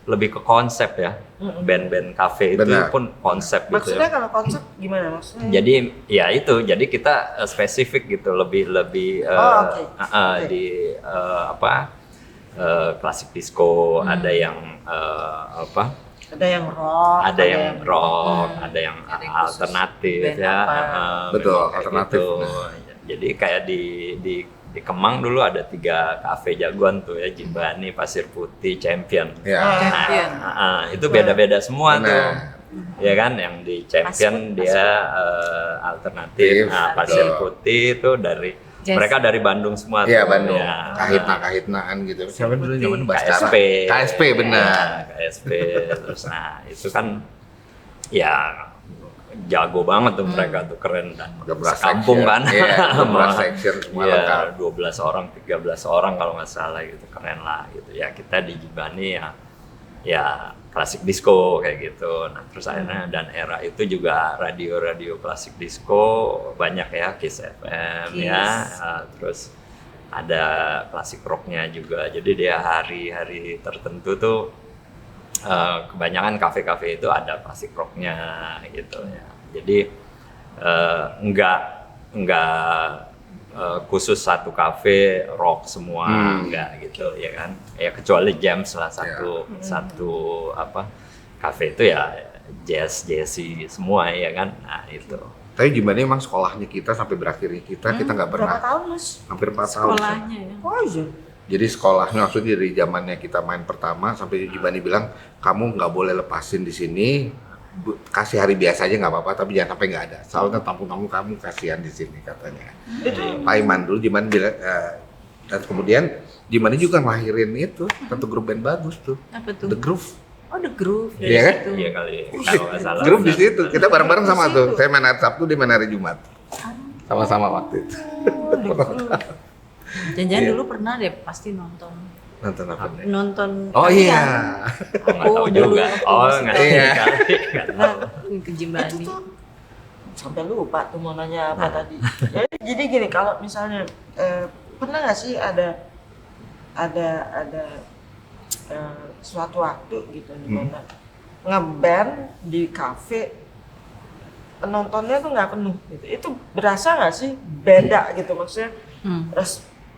lebih ke konsep ya. Band-band cafe itu Benar. pun konsep gitu Maksudnya ya. kalau konsep gimana maksudnya? Jadi ya itu, jadi kita spesifik gitu, lebih oke. di klasik disco, ada yang Ada yang rock, ada yang rock, ada yang Ada yang khusus alternatif band ya. apa. Betul, memang kayak alternatif. gitu. Jadi kayak di Kemang dulu ada 3 kafe jagoan tuh ya, Jimbani, Pasir Putih, Champion. Ya. Champion. Itu beda-beda semua Benar. tuh. Ya kan, yang di Champion dia alternatif. Nah, Betul. Pasir Putih itu dari Jazz. mereka dari Bandung semua Iya tuh. Bandung, Ya. kahitnaan gitu. Siapa dulu zaman KSP. KSP benar. Ya, KSP. Terus nah itu kan ya jago banget tuh mereka tuh, keren dan Udah brass sekampung section. kan. Iya, udah brass section semua lengkap. 12 orang, 13 orang kalau nggak salah gitu, keren lah gitu. Ya kita di Jibani ya klasik disco kayak gitu. Nah terus akhirnya dan era itu juga radio klasik disco banyak ya, Kiss FM ya. Terus ada klasik rocknya juga. Jadi dia hari-hari tertentu tuh kebanyakan kafe-kafe itu ada klasik rocknya gitu ya. Jadi nggak khusus satu kafe rock semua, nggak gitu ya kan. Ya kecuali Jam salah satu apa kafe itu ya jazzy semua ya kan. Nah itu. Tapi gimana emang sekolahnya kita sampai berakhirnya kita nggak pernah. Berapa tahun Mas? Hampir 4 tahun. Sekolahnya ya. Oh iya. Jadi sekolahnya maksudnya dari zamannya kita main pertama sampai Jibani bilang kamu nggak boleh lepasin di sini, kasih hari biasa aja nggak apa-apa, tapi jangan sampai nggak ada. Soalnya tamu-tamu kamu kasihan di sini katanya. Pak Iman dulu Jibani bilang, dan kemudian Jibani juga ngelahirin itu satu grup band bagus tuh, Apa tuh? The Groove. Oh, The Groove dari Iya kan? situ. Iya kali kalau nggak salah. Grup di situ, kita bareng-bareng sama tuh. Saya main hari Sabtu, dia main hari Jumat. Sama-sama waktu itu. Jangan-jangan Iya. dulu pernah deh pasti nonton. Nonton apa nih? Nonton Oh kalian. iya. Nggak tahu juga. Oh nggak tahu Iya. kali. Pernah ke Itu Jimbani. tuh sampai lupa tuh mau nanya apa tadi. Jadi gini, kalau misalnya pernah nggak sih ada suatu waktu gitu di mana ngeband di kafe penontonnya tuh nggak penuh gitu. Itu berasa nggak sih beda gitu maksudnya?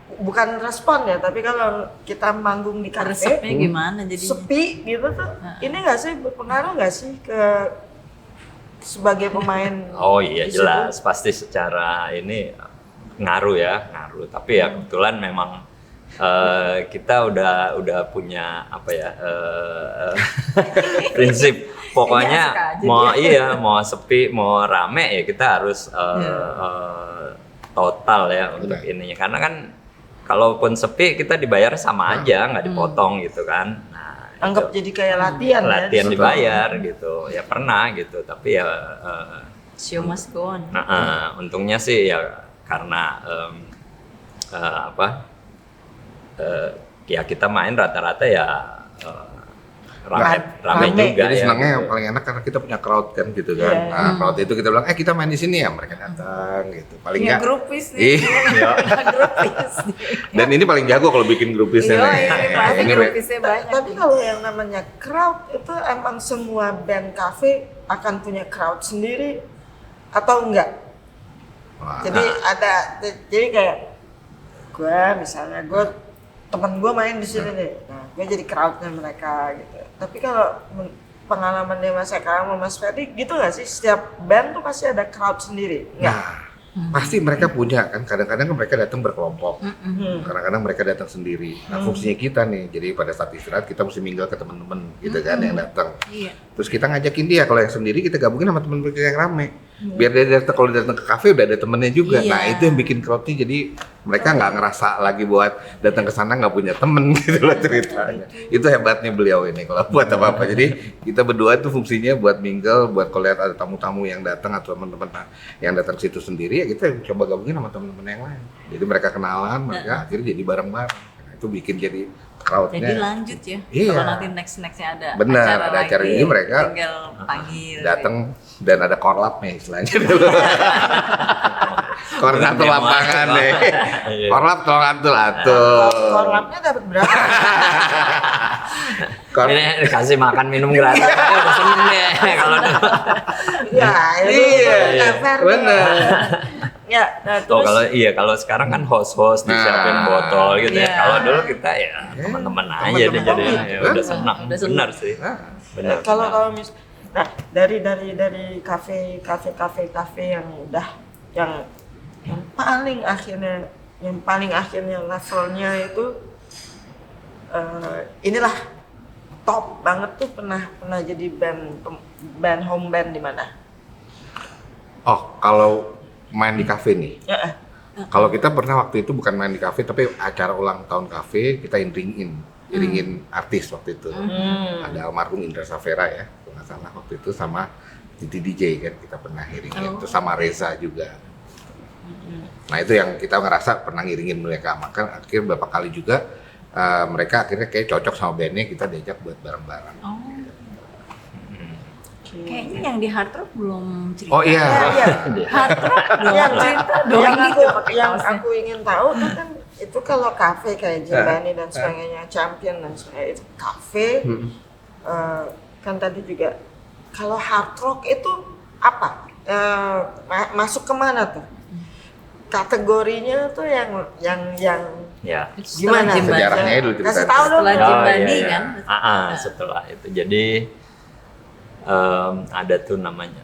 Bukan respon ya, tapi kalau kita manggung di kafe Resepnya gimana jadinya? sepi gitu tuh, ini nggak sih berpengaruh nggak sih ke sebagai pemain? Oh iya di situ? jelas, pasti secara ini ngaruh. Tapi ya kebetulan memang kita udah punya apa ya prinsip. Pokoknya mau sepi mau rame ya kita harus total ya untuk ininya, karena kan kalaupun sepi kita dibayar sama aja, nggak dipotong gitu kan. Nah, Anggap jadi kayak latihan latihan ya. dibayar gitu ya, pernah gitu, tapi ya Show must go on. untungnya sih ya karena ya kita main rata-rata ya rame juga Jadi ya. senangnya yang gitu. paling enak karena kita punya crowd kan gitu kan. Iya. Nah, crowd itu kita bilang, kita main di sini ya, mereka datang gitu. Paling Punya nggak. grupis nih. Iya. Grupis. Dan ini paling jago kalau bikin grupisnya. Iya, nih. pasti Ini grupisnya banyak. Tapi kalau yang namanya crowd itu emang semua band cafe akan punya crowd sendiri atau enggak? Wah, Jadi kayak gue temen gue main di sini nih, nah gue jadi crowdnya mereka gitu. Tapi kalau pengalamannya Mas Eka sama Mas Ferdi gitu nggak sih, setiap band tuh pasti ada crowd sendiri? Enggak? pasti mereka punya kan. Kadang-kadang mereka datang berkelompok. Kadang-kadang mereka datang sendiri. Nah, fungsinya kita nih, jadi pada saat istirahat kita mesti mingle ke teman-teman gitu kan yang datang. Iya. Terus kita ngajakin dia, kalau yang sendiri kita gabungin sama teman mereka yang rame. Biar dia datang, kalau dia datang ke kafe udah ada temennya juga. Iya. Nah, itu yang bikin crowdnya, jadi mereka nggak ngerasa lagi buat datang ke sana nggak punya temen gitu loh ceritanya. Itu hebatnya beliau ini kalau buat apa-apa. Jadi kita berdua tuh fungsinya buat mingle, buat kalau lihat ada tamu-tamu yang datang atau teman-teman yang datang ke situ sendiri, ya kita coba gabungin sama teman-teman yang lain. Jadi mereka kenalan, mereka akhirnya jadi bareng-bareng. Nah, itu bikin jadi crowdnya. Jadi lanjut ya. Iya. Kalau nanti nextnya ada Benar, acara ada acara lagi, ini mereka tinggal panggil. datang dan ada korlapnya istilahnya dulu. Koordinator lapangan deh. Korlap tolong atur. Korlapnya dapat berapa? Ini dikasih makan minum gratis, udah seneng deh kalau dulu. Ya, Iya, nggak fair nih. benar. Ya, nah Oh terus kalau sekarang kan host disiapin Nah. botol gitu ya. Iya. Kalau dulu kita ya teman-teman aja deh teman-teman jadi aja. ya udah senang. Udah senang. Benar sih. Nah, Benar. kalau nah dari kafe yang udah yang paling akhirnya levelnya itu inilah top banget tuh pernah jadi band home band di mana? Oh, kalau main di kafe nih. Ya, Kalau kita pernah waktu itu bukan main di kafe, tapi acara ulang tahun kafe kita iringin artis waktu itu. Ada almarhum Indra Safera ya, kalau nggak salah waktu itu sama Titi DJ kan kita pernah ngiringin, terus sama Reza juga. Nah itu yang kita ngerasa pernah ngiringin mereka, maka akhirnya beberapa kali juga mereka akhirnya kayak cocok sama bandnya, kita diajak buat bareng-bareng. Oh. Kayaknya yang di Hard Rock belum cerita. Oh iya. Iya. Hard Rock belum yang cerita yang dong aku gitu pakai yang kaosnya. aku ingin tahu tuh kan itu kalau kafe kayak Jimbani dan sebagainya, Champion dan sebagainya, itu kafe kan tadi juga kalau hard rock itu apa? Masuk kemana tuh? Kategorinya tuh yang Ya. gimana? Setelah Jimbani. Sejarahnya dulu ceritain. Kasih tahu dong. Setelah Jimbani iya. kan. Setelah itu jadi ada tuh namanya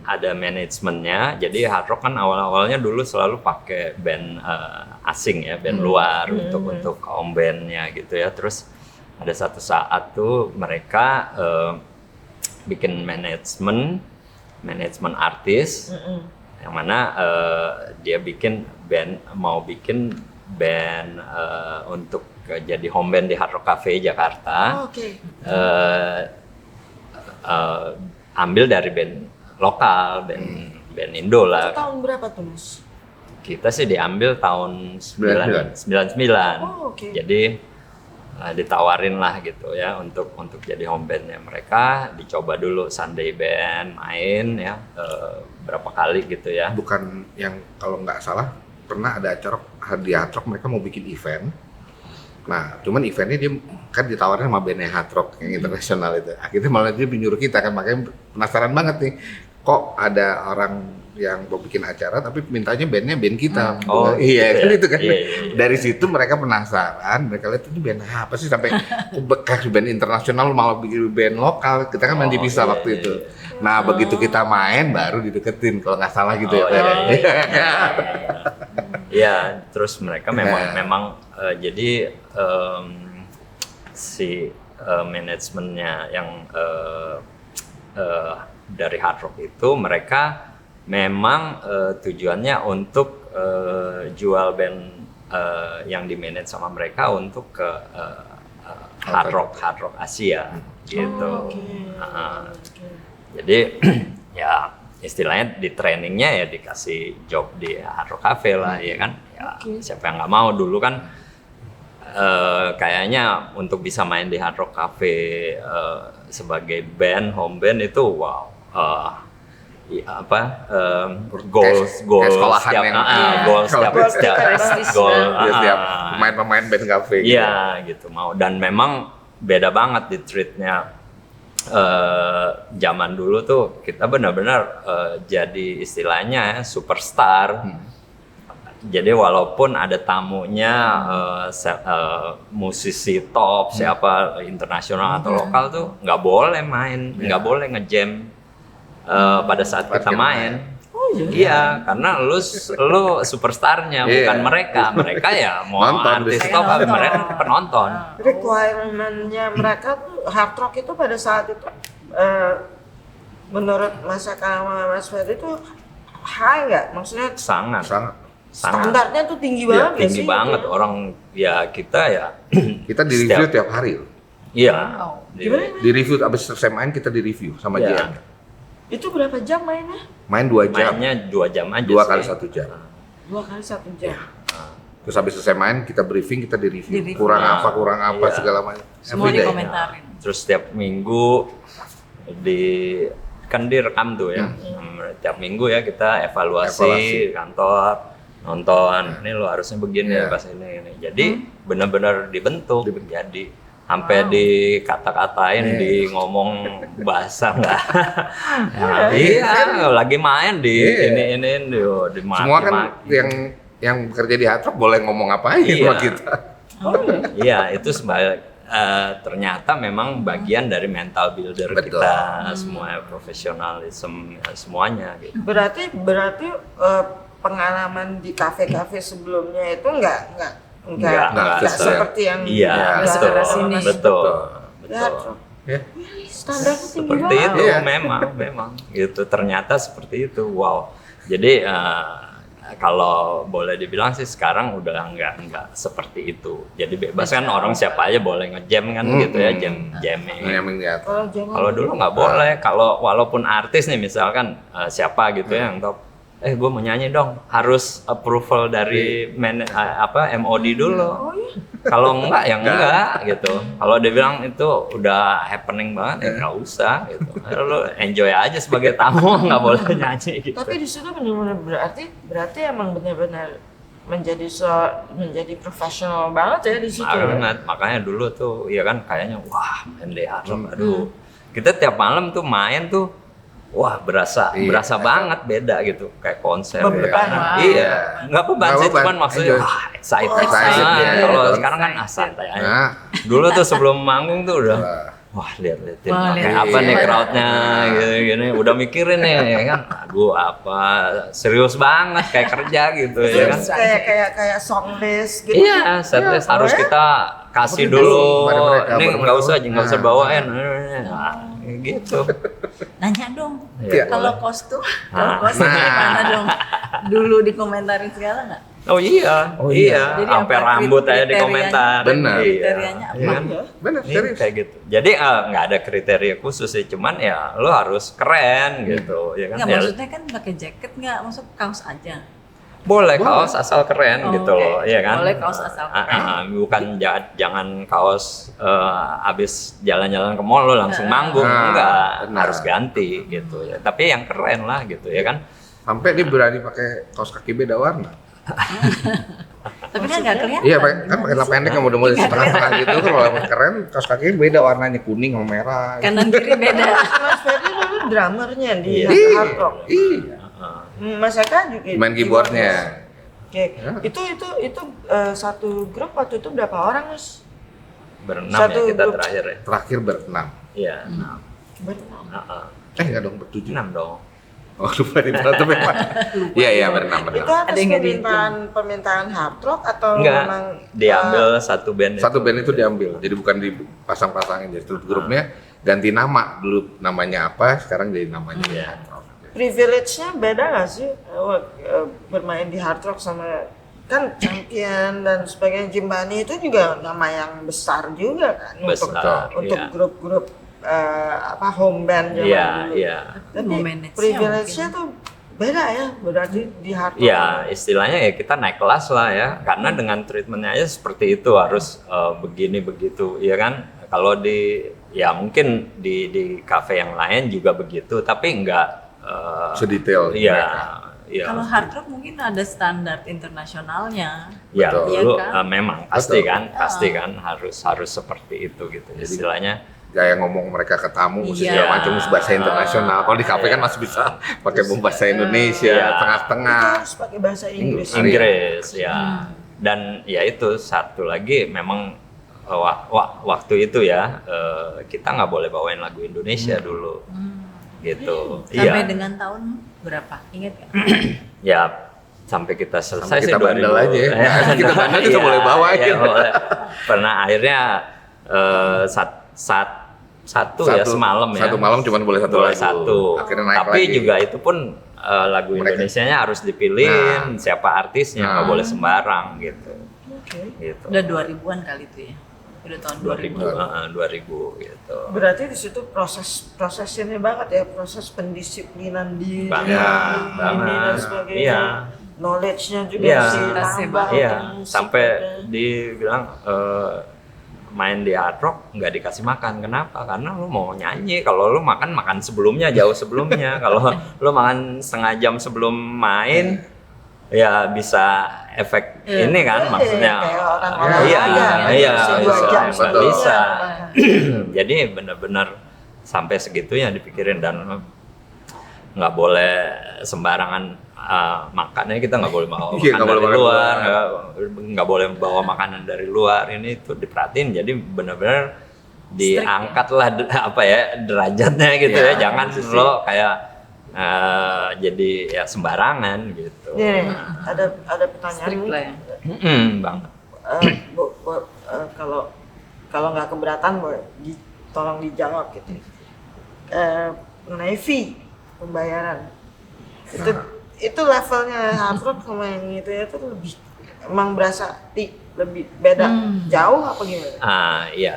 ada manajemennya. Jadi Hard Rock kan awal-awalnya dulu selalu pakai band asing ya, band luar untuk home bandnya gitu ya. Terus ada satu saat tuh mereka bikin manajemen artis yang mana dia mau bikin band untuk jadi home band di Hard Rock Cafe Jakarta. Oh, oke. Ambil dari band lokal, band Indo lah. Itu tahun berapa tuh, Mas? Kita sih diambil tahun 99. Oh, oke. Jadi ditawarin lah gitu ya untuk jadi home bandnya mereka, dicoba dulu Sunday band main ya berapa kali gitu ya. Bukan yang kalau nggak salah pernah ada acara di Hard Rock mereka mau bikin event. Nah, cuman eventnya dia kan ditawarin sama bandnya Hard Rock yang internasional itu. Akhirnya malah dia menyuruh kita kan, makanya penasaran banget nih. Kok ada orang yang mau bikin acara tapi mintanya bandnya band kita. Oh, iya gitu kan ya? itu kan. Iya. Dari situ mereka penasaran, mereka lihat itu band apa sih sampai bekas band internasional malah bikin band lokal. Kita kan main di Pisa waktu itu. Nah, begitu kita main baru dideketin kalau nggak salah gitu ya. Iya, terus mereka memang jadi si manajemennya yang dari Hard Rock itu mereka memang tujuannya untuk jual band yang dimanage sama mereka untuk ke Hard Rock Asia gitu. Jadi ya istilahnya di trainingnya ya dikasih job di Hard Rock Cafe lah ya kan. Ya siapa yang nggak mau dulu kan. Kayaknya untuk bisa main di Hard Rock Cafe sebagai band, home band itu wow, goals sekolahan setiap yang setiap pemain band cafe gitu. Iya gitu mau, dan memang beda banget di treatnya. Zaman dulu tuh kita benar-benar jadi istilahnya superstar. Jadi walaupun ada tamunya musisi top siapa internasional atau lokal tuh nggak boleh main, nggak boleh ngejam pada saat kita main. Iya, karena lu superstarnya bukan mereka. Mereka ya mau Nonton, artis biasanya. top tapi mereka penonton. Requirement-nya mereka tuh hard rock itu pada saat itu menurut Mas Eka sama Mas Ferry itu high nggak? Maksudnya Sangat standarnya tuh tinggi Iya, banget ya tinggi sih? banget. Orang ya kita ya Kita di review tiap hari loh. iya. Gimana? Di review abis selesai main kita di review sama Iya. JM. Itu berapa jam mainnya? Main 2 jam, Mainnya 2 jam aja 2 sih. kali 1 jam. 2 kali 1 jam. Terus habis selesai main kita briefing, kita di review. Di-review. Kurang apa Iya. segala macam. Semua Every day. dikomentarin. Terus setiap minggu kan direkam tuh ya. Tiap minggu ya kita evaluasi Evaluasi. kantor, nonton. Ini lo harusnya begini Iya. pas ini. Jadi benar-benar dibentuk. Jadi sampai dikata-katain, di ngomong bahasa enggak. Iya, lagi main di Iya. ini dimaki. Semua kan yang bekerja di Hard Rock boleh ngomong apa aja Iya. sama kita. Iya, itu ternyata memang bagian dari mental builder Betul. kita, semua profesionalisme semuanya gitu. Berarti pengalaman di kafe-kafe sebelumnya itu enggak Nggak seperti yang Iya, di betul, daerah sini. betul, Ya, betul. Ya. standar tinggi Seperti banget. itu Iya. memang gitu. Ternyata seperti itu. Wow. Jadi kalau boleh dibilang sih sekarang udah nggak seperti itu. Jadi bebas kan orang siapa aja boleh ngejam kan gitu ya, jamming. Jamming di atas. Kalau jangan Kalau dulu nggak boleh. Kalau walaupun artis nih misalkan siapa gitu ya yang top, gue mau nyanyi dong, harus approval dari MOD dulu. Kalau enggak ya enggak gitu. Kalau dia bilang itu udah happening banget ya nggak usah gitu. Lu enjoy aja sebagai tamu, nggak boleh nyanyi gitu. tapi di situ benar-benar berarti emang benar-benar menjadi profesional banget ya di situ. Banget. Makanya dulu tuh ya kan kayaknya wah main di hard rock, aduh. Kita tiap malam tuh main tuh wah berasa banget beda gitu kayak konser Beban. kan. Iya, nggak beban Nggak sih, beban. cuman maksudnya Enjoy. wah excited. Excited, ya. Kalau sekarang kan santai aja. Nah, Dulu tuh sebelum manggung tuh udah wah lihat-lihatin Wah, kayak lihat. apa nih crowdnya gini udah mikirin nih ya kan. Aduh apa serius banget kayak kerja gitu ya kan. kayak song list gitu. Iya, setlist harus kita kasih dulu. Pada mereka, Ini pada nggak mereka. usah bawain. Nah, kayak gitu. Nanya dong, Iya, kalau boleh. kostum, Nah. kalau kostum gimana dong? Dulu dikomentarin segala nggak? Oh iya, Oh iya. Jadi sampai apa rambut aja di kriterianya? komentar. Benar. Kriterianya apa? Iya kan? bener Ini serius. kayak gitu. Jadi nggak ada kriteria khusus sih, cuman ya lo harus keren gitu, ya kan? Nggak, Ya, maksudnya kan pakai jaket nggak, maksud kaos aja. boleh kaos asal keren Oh, gitu oke. loh, ya kan? Boleh kaos asal keren. Bukan jangan kaos abis jalan-jalan ke mall lo langsung manggung, Nah, enggak, benar. harus ganti gitu ya. Tapi yang keren lah gitu ya kan? Sampai dia berani pakai kaos kaki beda warna. Tapi kan nggak kelihatan. Iya, kan pakai celana pendek yang model-model setengah-setengah gitu. Kalau keren, kaos kaki beda warnanya, kuning sama merah. Kanan kiri beda. Mas Ferdi dulu drummernya di Iya. hard rock. Iya. Mas Eka juga Main keyboardnya. Oke. Ya. Itu satu grup waktu itu berapa orang, Mas? Berenam Satu ya kita grup. terakhir ya. Terakhir berenam. Iya, Berenam. Enggak dong, bertujuh. 6 dong. Oh, lupa di berantem memang. Iya, berenam. Itu Ada atas yang nggak dihitung. permintaan hard rock atau Enggak, memang diambil satu band Satu band itu diambil, jadi bukan dipasang-pasangin. Jadi grupnya ganti nama, dulu namanya apa, sekarang jadi namanya Iya. Hard Rock. privilege-nya beda nggak sih bermain di hard rock sama kan Champion dan sebagainya, Jimbani itu juga nama yang besar juga kan Besar, untuk iya. grup-grup home band zaman Iya, dulu. iya. Tapi Mau manage-nya privilege-nya tuh beda ya berarti di hard rock. Ya istilahnya ya kita naik kelas lah ya, karena dengan treatmentnya aja seperti itu harus begini begitu, ya kan? Kalau ya mungkin di kafe yang lain juga begitu, tapi enggak Sedetail Iya, mereka. iya. Kalau hard rock mungkin ada standar internasionalnya. Ya Betul. dulu Iya kan? memang pasti Betul. pasti kan harus seperti itu gitu. Istilahnya Gaya ngomong mereka ke tamu, musik Iya. segala macam bahasa internasional. Kalau di kafe kan masih bisa pakai bahasa Indonesia, Iya. tengah-tengah. Itu harus pakai bahasa Inggris. Inggris ya. Dan ya itu satu lagi memang waktu itu ya kita nggak boleh bawain lagu Indonesia dulu gitu. Sampai Iya. dengan tahun berapa? Ingat nggak? Ya sampai kita selesai Sampai sih kita bandel 2000. aja ya. Kita bandel kita boleh bawa Iya, aja. boleh. Pernah akhirnya satu ya semalam ya. Satu malam cuma boleh satu Boleh lagu. satu. Akhirnya naik Tapi lagi. juga itu pun lagu Mereka- Indonesianya harus dipilihin siapa artisnya, nggak Nah. boleh sembarang gitu. Oke. Gitu. Udah 2000-an kali itu ya. Udah tahun 2000. 2000 gitu. Berarti di situ proses ini banget ya, proses pendisiplinan diri Banget, ini dan banget. sebagainya. Iya. Knowledge-nya juga Iya. mesti Tasnya tambah. banget. Iya, musik sampai dan- dibilang main di hard rock nggak dikasih makan. Kenapa? Karena lu mau nyanyi. Kalau lu makan sebelumnya, jauh sebelumnya. Kalau lu makan setengah jam sebelum main, ya bisa efek Iya. ini kan, maksudnya. kayak orang Iya, olahraga, iya, bisa 2 bisa, jam bisa. sebelumnya. Bisa. Jadi benar-benar sampai segitunya dipikirin dan nggak boleh sembarangan makannya, kita nggak boleh bawa Iya, makanan nggak boleh dari makan luar, luar. nggak boleh bawa makanan dari luar. Ini tuh diperhatiin, jadi benar-benar diangkat lah apa ya derajatnya gitu Iya, ya, jangan sisi. lo kayak jadi ya sembarangan gitu. Nih, ada pertanyaan Strict lah ya. Banget. Kalau nggak keberatan boleh tolong dijawab gitu. Mengenai fee pembayaran itu levelnya hard rock sama yang itu ya tuh lebih emang berasa lebih beda jauh apa gimana? Iya.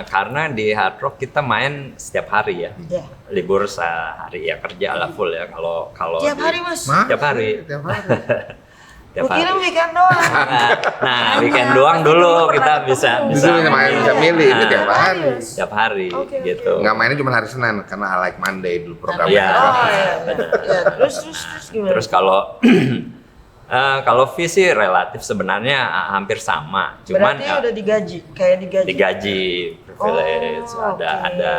Karena di hard rock kita main setiap hari ya. Iya. Libur sehari ya, kerja lah full ya. Kalau Tiap di- hari Mas. Tiap hari. Tiap hari. Tiap Gua kira hari. weekend doang. Nah, weekend doang dulu kita bisa Justru bisa milih itu tiap hari. Tiap hari Oke, oke. gitu. Nggak mainnya cuma hari Senin karena I Like Monday dulu programnya. Iya. Oh iya. benar. Ya, terus gimana? Terus kalau fee sih relatif sebenarnya hampir sama, cuman berarti udah digaji, kayak digaji. digaji privilege, Oh, oke. ada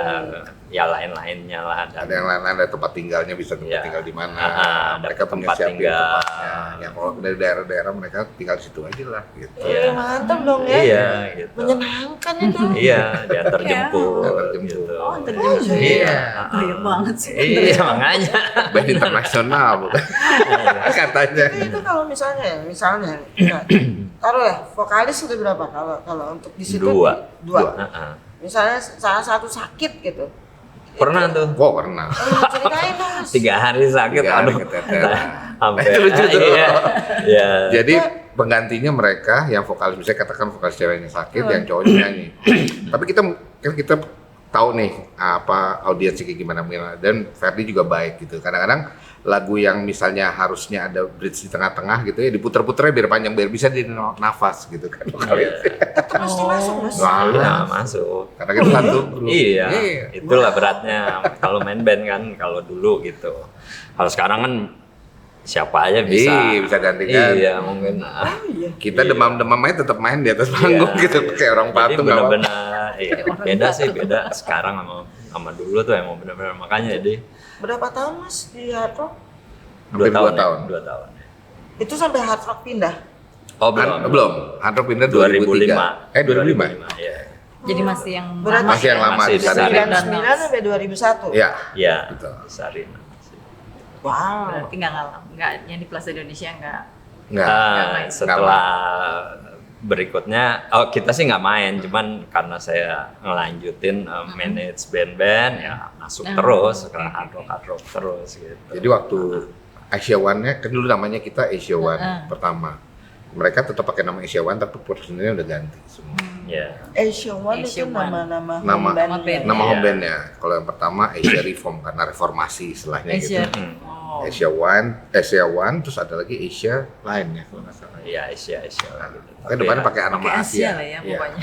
ya lain-lainnya lah. Ada yang lain ada tempat tinggalnya, bisa tempat Iya. tinggal di mana. Ada Mereka punya tempat siapin tinggal. tempatnya. Ya kalau dari daerah-daerah mereka tinggal di situ aja lah gitu. Iya. Mantap dong ya. Iya, gitu. Menyenangkan itu. Iya, diantar jemput. Diantar jemput. Gitu. Oh, terjemah. Iya. Banyak banget sih. Iya, makanya. Band internasional bukan? Katanya. Itu kalau misalnya nah, taruh ya vokalis itu berapa kalau untuk di situ? Dua. Dua. Heeh. Misalnya salah satu sakit gitu. Pernah tuh. Wow, pernah. Ceritain dong Mas. 3 hari sakit, 3 hari aduh. keteteran. Sampai. Itu lucu tuh. Iya. Iya. Jadi penggantinya mereka yang vokalis, misalnya katakan vokalis ceweknya sakit, yang cowoknya nyanyi. Tapi kita tahu nih apa audiensnya kayak gimana, dan Ferdi juga baik gitu. Kadang-kadang lagu yang misalnya harusnya ada bridge di tengah-tengah gitu ya, diputer-puternya biar panjang, biar bisa di nafas gitu kan vokalisnya. Tetap mesti masuk Mas. Wah, Iya, masuk. karena kita satu grup. Iya, itulah beratnya kalau main band kan, kalau dulu gitu. Kalau sekarang kan siapa aja bisa. Iya, bisa ganti-ganti. Iya, mungkin. Oh iya. Kita Iya. demam-demam aja tetap main di atas panggung Iya, gitu, iya. kayak orang Jadi patung. nggak apa-apa. benar-benar iya, beda sih, beda sekarang sama dulu tuh emang benar-benar, makanya jadi Berapa tahun Mas di hard rock? Hampir 2 tahun. 2 tahun. Itu sampai hard rock pindah. Oh, Belum. Hard Rock pindah 2003. 2005. 2005. Iya. Jadi masih yang Berarti- Masih yang lama Masih di sana. Sarin. 99 sampai 2001. Iya. Iya, Betul. Sarina. Wow. berarti nggak yang di Plaza Indonesia nggak. Enggak. main. Setelah berikutnya, kita sih nggak main, cuman karena saya ngelanjutin manage band-band, ya masuk terus ke hard rock terus gitu. Jadi waktu Asia One-nya kan dulu namanya kita Asia One pertama. Mereka tetap pakai nama Asia One tapi personilnya udah ganti semua. Ya, Asia One Asia itu One. nama Nama band. band. Nama home Iya. band-nya. Kalau yang pertama Asia Reform karena reformasi istilahnya Asia. gitu. Oh. Asia One, terus ada lagi Asia lainnya kalau nggak salah. iya Asia lah gitu. Kan Tapi depannya ya, pakai nama Pakai Asia. lah ya Iya. pokoknya.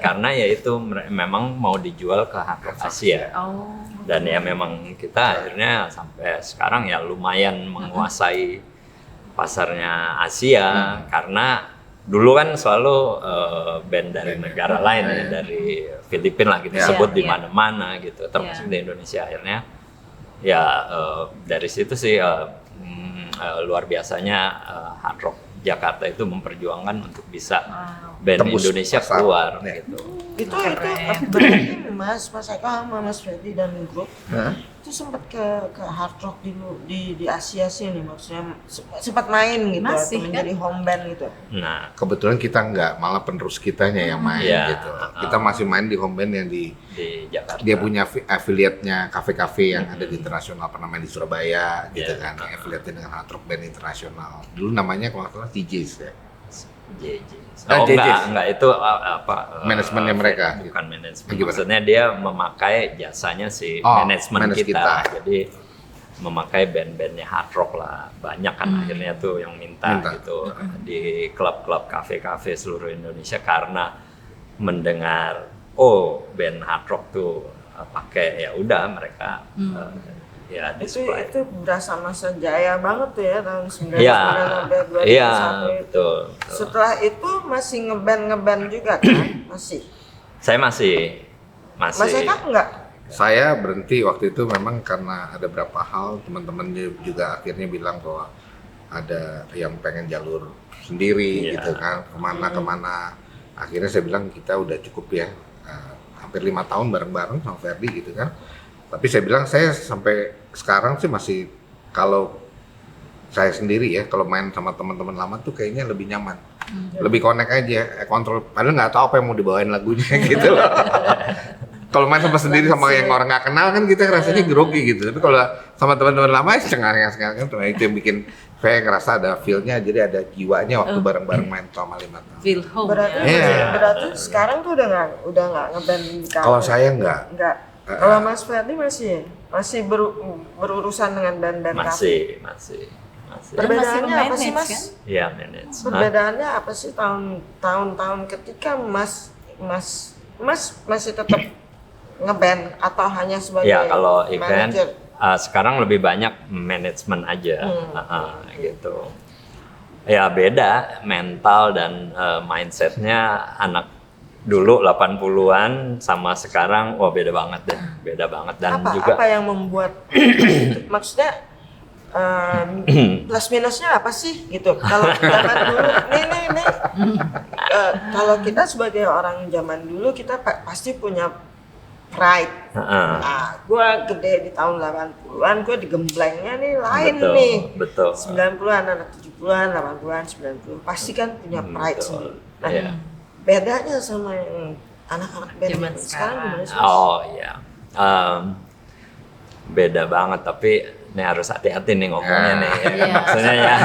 karena ya itu memang mau dijual ke hard rock Asia. Oh. Dan ya memang kita akhirnya sampai sekarang ya lumayan menguasai pasarnya Asia, karena dulu kan selalu band dari negara lain ya, dari Filipina lah gitu, Iya. sebut di Iya. mana-mana gitu, termasuk Iya. di Indonesia. Akhirnya ya dari situ sih luar biasanya hard rock Jakarta itu memperjuangkan untuk bisa Wow. band Tembus Indonesia pasar. keluar Iya. gitu. Itu Keren. berarti Mas Eka sama Mas Freddy dan grup Hah? itu sempat ke hard rock di Asia sini, maksudnya sempat main gitu Masih, atau menjadi home band gitu. Nah, Kebetulan kita nggak, malah penerus kitanya yang main Iya. gitu. Kita masih main di home band yang di di Jakarta. dia punya affiliate-nya kafe-kafe yang ada di internasional, pernah main di Surabaya gitu Iya. kan, affiliate dengan hard rock band internasional. Dulu namanya kalau nggak salah TJs ya. JJ. Ah, Oh JJ. enggak itu apa Manajemennya mereka, bukan manajemen. Gimana? Maksudnya dia memakai jasanya si Oh, manajemen manage kita. kita. Jadi memakai band-bandnya hard rock lah. Banyak kan akhirnya tuh yang minta gitu di klub-klub kafe-kafe seluruh Indonesia karena mendengar band hard rock tuh pakai, ya udah mereka ya display. Itu berasa masa jaya banget tuh ya tahun 99 Iya. sampai 2001 Iya, itu. betul. Setelah itu masih ngeband juga kan? Masih. Saya masih Mas Eka enggak? Saya berhenti waktu itu memang karena ada beberapa hal, teman-teman juga akhirnya bilang bahwa ada yang pengen jalur sendiri Iya. gitu kan, kemana-kemana. Akhirnya saya bilang kita udah cukup ya, hampir 5 tahun bareng-bareng sama Ferdi gitu kan. Tapi saya bilang saya sampai sekarang sih masih, kalau saya sendiri ya, kalau main sama teman-teman lama tuh kayaknya lebih nyaman, lebih connect aja, kontrol. Padahal nggak tahu apa yang mau dibawain lagunya gitu loh. kalau main sama sendiri sama yang orang nggak kenal kan kita rasanya grogi gitu. Tapi kalau sama teman-teman lama ya cengar-cengar kan itu yang bikin saya ngerasa ada feel-nya, jadi ada jiwanya waktu bareng-bareng main sama 5 tahun. Feel home Berarti ya. Iya. berarti sekarang tuh udah nggak ngeband di kafe. Kalau saya nggak. Enggak. Kalau Mas Ferdi masih berurusan dengan band-band kafe. Masih. Perbedaannya masih apa sih, manage, Mas? kan? Iya, manage. Perbedaannya apa sih tahun-tahun ketika Mas masih tetap ngeband atau hanya sebagai Ya, kalau event manager? sekarang lebih banyak manajemen aja, gitu. Ya beda mental dan mindsetnya anak dulu 80-an sama sekarang, wah beda banget deh, beda banget dan juga apa yang membuat maksudnya plus minusnya apa sih gitu kalau zaman dulu nih kalau kita sebagai orang zaman dulu kita pasti punya pride. Nah, gue gede di tahun 80-an, gue digemblengnya nih lain nih. Betul. 90-an, anak 70-an, 80-an, 90 pasti kan punya pride Betul. sendiri. Nah, Iya. bedanya sama yang anak-anak band Zaman sekarang gimana sih? Oh iya, beda banget. Tapi ini harus hati-hati nih ngomongnya nih. Iya. Maksudnya ya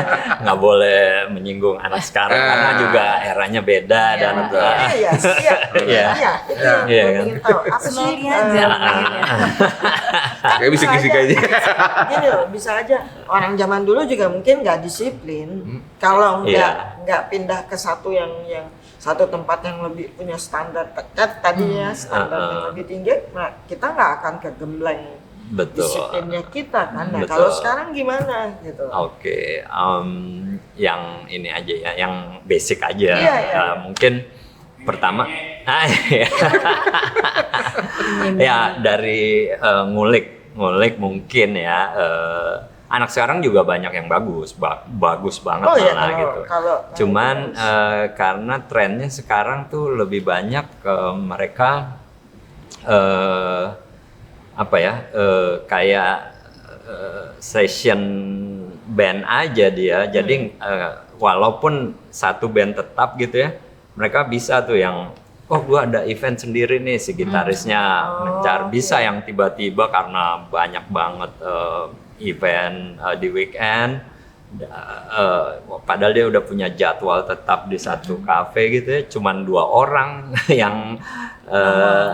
nggak boleh menyinggung anak sekarang karena juga eranya beda dan Iya. Iya. Itu yang Iya, gue kan? ingin tahu. Apa sih? Slowly aja mainnya. Kayak bisik-bisik aja. Gini loh, bisa aja orang zaman dulu juga mungkin nggak disiplin. Kalau Iya. nggak pindah ke satu yang satu tempat yang lebih punya standar tekat tadinya standar yang lebih tinggi, nah kita nggak akan kegembleng Betul. disiplinnya kita kan. Nah, Betul. kalau sekarang gimana gitu? Oke, yang ini aja ya, yang basic aja. Iya. Mungkin pertama, iya. Ya dari ngulik mungkin ya. Anak sekarang juga banyak yang bagus banget Oh iya, malah kalau- gitu. Cuman karena trennya sekarang tuh lebih banyak mereka apa ya kayak session band aja dia. Jadi walaupun satu band tetap gitu ya, mereka bisa tuh yang gua ada event sendiri nih si gitarisnya bisa yang tiba-tiba karena banyak banget event di weekend. Padahal dia udah punya jadwal tetap di satu kafe gitu ya, cuman 2 orang yang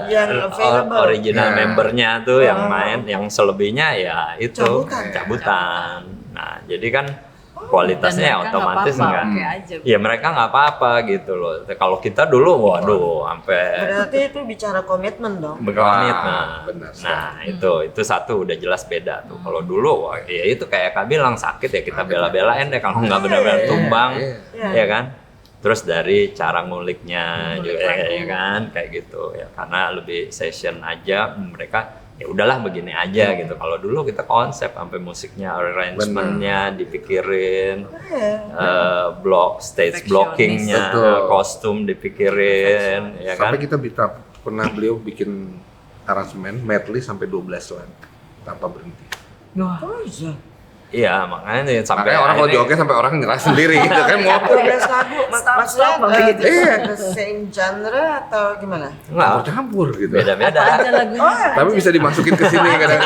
yang available. original membernya tuh yang main, yang selebihnya ya itu Cabutan. cabutan. Nah jadi kan kualitasnya Dan mereka otomatis nggak enggak. apa-apa, oke aja. Ya mereka nggak apa-apa gitu loh. Kalau kita dulu waduh sampai Berarti itu bicara komitmen dong. berkomit. Wah, benar sekali. Itu satu udah jelas beda tuh. Kalau dulu wah, ya itu kayak Kak bilang sakit ya kita bela-belain deh kalau nggak benar-benar tumbang, Iya. ya kan. Terus dari cara nguliknya juga ya kan kayak gitu ya, karena lebih session aja mereka ya udahlah begini aja gitu. Kalau dulu kita konsep sampai musiknya, arrangementnya dipikirin, stage blockingnya, Betul. kostum dipikirin, ya kan. Sampai kita pernah beliau bikin aransemen medley sampai 12 lagu tanpa berhenti. Wah, Oh iya. Iya makanya sampai Makanya orang kalau akhirnya- joget sampai orang nyerah sendiri gitu kan mau 12 lagu maksudnya Stop, gitu. iya. The same genre atau gimana? campur gitu. beda-beda. aja lagunya. Tapi bisa dimasukin ke sini kadang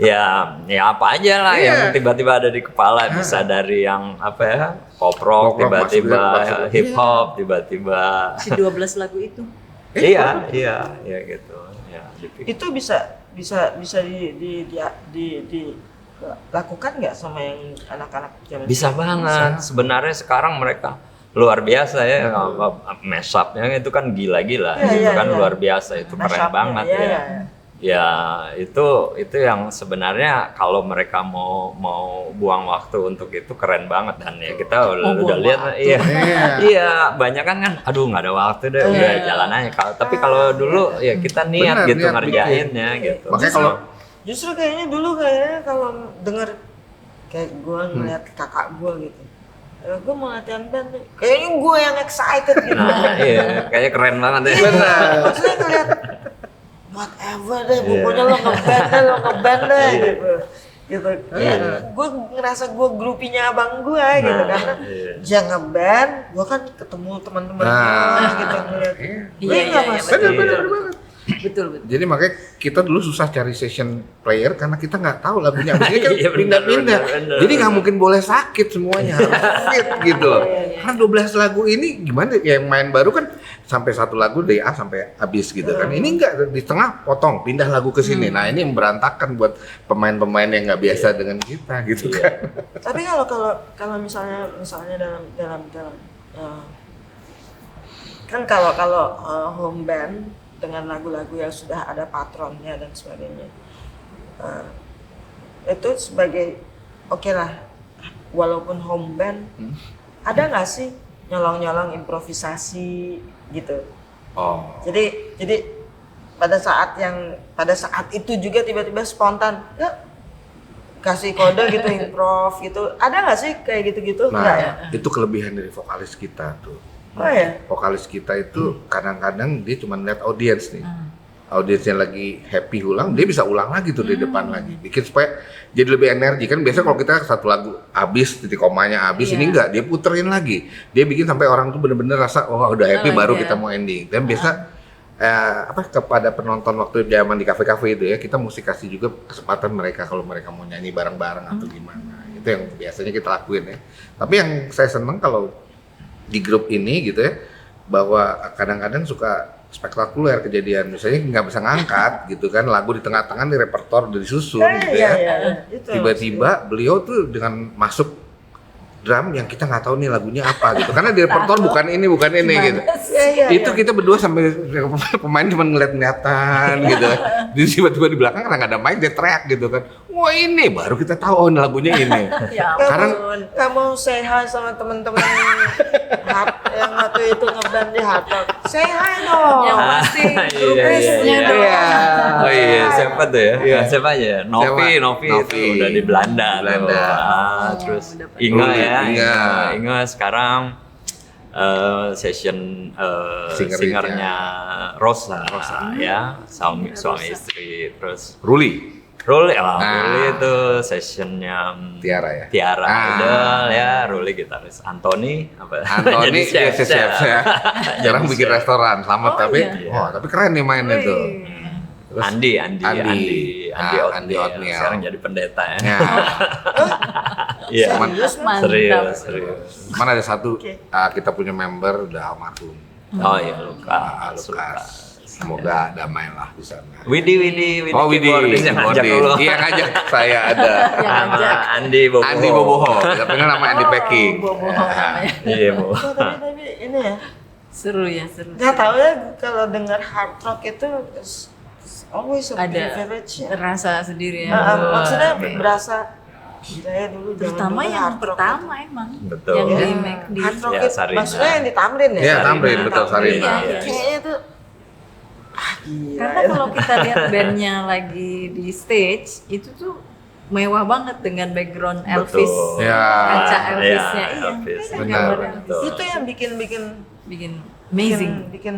Ya apa aja lah Iya. yang tiba-tiba ada di kepala, bisa dari yang apa ya pop rock, Pop rock, tiba-tiba masuk. hip hop, tiba-tiba Si 12 lagu itu. iya gitu ya dipikir. Itu bisa dilakukan nggak sama yang anak-anak zaman Bisa banget sebenarnya sekarang mereka luar biasa ya, mashup-nya itu kan gila-gila, Iya, itu iya, kan iya. luar biasa, itu keren Mashup-nya, banget iya, ya. iya. Ya itu yang sebenarnya kalau mereka mau buang waktu untuk itu keren banget, dan ya kita udah buang lihat waktu. iya banyak kan aduh nggak ada waktu deh udah jalan aja. Tapi kalau dulu ya kita niat Benar, gitu niat ngerjainnya gitu. Makanya kalau Justru kayaknya dulu kalau denger kayak gue ngeliat kakak gue gitu, gue mau latihan band nih, kayaknya gue yang excited gitu. Nah iya kayaknya keren banget ya. Maksudnya ngeliat whatever deh, pokoknya lo ngeband deh gitu. gitu. Gue ngerasa gue grupinya abang gue gitu karena dia ngeband, gue kan ketemu teman-temannya gitu ngeliat. Iya, iya, Mas. Bener banget. Betul. Jadi makanya kita dulu susah cari session player karena kita nggak tahu lagunya abis ini kan Iya, bener, pindah-pindah. bener. Jadi nggak mungkin boleh sakit semuanya harus fit gitu loh. Karena 12 lagu ini gimana ya, yang main baru kan sampai satu lagu dari A sampai habis gitu kan. Ini enggak, di tengah potong pindah lagu ke sini. Nah ini berantakan buat pemain-pemain yang nggak biasa dengan kita gitu kan. Tapi kalau misalnya dalam kan kalau home band dengan lagu-lagu yang sudah ada patronnya dan sebagainya, itu sebagai oke lah, walaupun home band, ada nggak sih nyolong improvisasi gitu? Oh. Jadi pada saat itu juga tiba-tiba spontan, ya kasih kode gitu, improv gitu, ada nggak sih kayak gitu-gitu? Nggak ya? Nah, itu kelebihan dari vokalis kita tuh. Oh ya? Vokalis kita itu kadang-kadang dia cuma lihat audiens nih. Audiensnya lagi happy ulang, dia bisa ulang lagi tuh di depan lagi. Bikin supaya jadi lebih energi. Kan biasa kalau kita satu lagu habis, titik komanya habis, ini enggak, dia puterin lagi. Dia bikin sampai orang tuh bener-bener rasa, oh udah happy baru kita mau ending. Dan biasa kepada penonton waktu zaman di kafe-kafe itu ya, kita mesti kasih juga kesempatan mereka kalau mereka mau nyanyi bareng-bareng atau gimana. Itu yang biasanya kita lakuin ya. Tapi yang saya seneng kalau di grup ini gitu ya, bahwa kadang-kadang suka spektakuler kejadian, misalnya nggak bisa ngangkat gitu kan, lagu di tengah-tengah di repertor udah disusun gitu ya. Itu Tiba-tiba beliau tuh dengan masuk drum yang kita nggak tahu nih lagunya apa gitu, karena di repertor bukan ini gitu. Itu kita berdua sampai pemain cuma ngeliat-ngeliatan gitu. Jadi tiba-tiba di belakang karena nggak ada mic dia teriak gitu kan, wah ini baru kita tahu oh lagunya ini. Karena kamu say hi sama teman-teman yang waktu itu ngeband di Hard Rock. Say hi dong. Yang pasti grupnya dong. Oh iya, siapa tuh ya? Iya. Siapa aja? Novi itu udah di Belanda. Belanda. Terus udah Inga Ruli, ya. Inga. Inga sekarang session singernya Rosa ya, suami istri. Terus Ruli, Ruli Nah. itu sessionnya Tiara ya. Tiara Ah. Idol ya, Ruli gitaris. Anthony apa? Antoni Jadi dia chef ya. Jarang bikin restoran, selamat tapi tapi keren nih mainnya tuh. Terus Andi Andi Otniel. Otniel. Sekarang jadi pendeta ya. Ya. Iya. Mantap. Serius. Cuman ada satu kita punya member udah almarhum. Oh iya, Lukas. Lukas. Semoga damai lah di sana. Widi Oh Widi, keyboardis yang ngajak Keyboardis. dulu. Iya ngajak saya ada. Sama Andi Boboho. Andi Boboho, tapi nama Andi Packing. Boboho namanya. Iya, Bu. Tapi ini ya, Seru. nggak tahu ya kalau dengar hard rock itu always a Ada privilege ya. rasa sendiri ya. Maksudnya berasa gila ya dulu. Terutama zaman dulu yang hard rock pertama emang. Betul. Yang Ya. remake di Hard rock Ya, itu, Sarina. maksudnya yang di Tamrin ya? Iya, Tamrin, betul, Sarina. Iya. Kayaknya tuh gila. Karena kalau kita lihat bandnya lagi di stage itu tuh mewah banget dengan background Elvis, Betul. Ya. kaca Elvisnya, Ya, iya. Elvis. Kan Benar. gambar Elvis. Betul. Itu yang bikin Amazing. bikin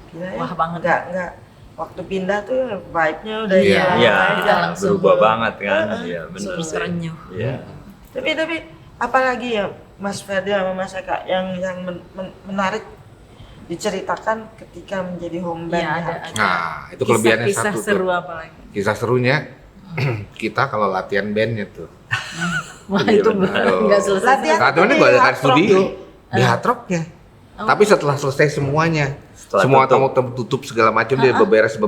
gila ya. Wah banget. Nggak waktu pindah tuh vibe-nya udah Iya. hilang Iya, aja. langsung berubah banget kan. Iya, benar Langsung sih. terenyuh. Iya. Tapi apalagi ya Mas Ferdi sama Mas Eka yang menarik diceritakan ketika menjadi home band Iya, ya? ada. Nah, itu kelebihannya Kisah satu seru tuh. apa lagi? Kisah serunya kita kalau latihan bandnya tuh. Wah Iya, itu benar. nggak selesai. Latihan. Latihannya di gak ada hard rock studio tuh. di hard rocknya. Tapi setelah selesai semuanya, Setelah semua tutup. tamu tutup segala macam dia beberes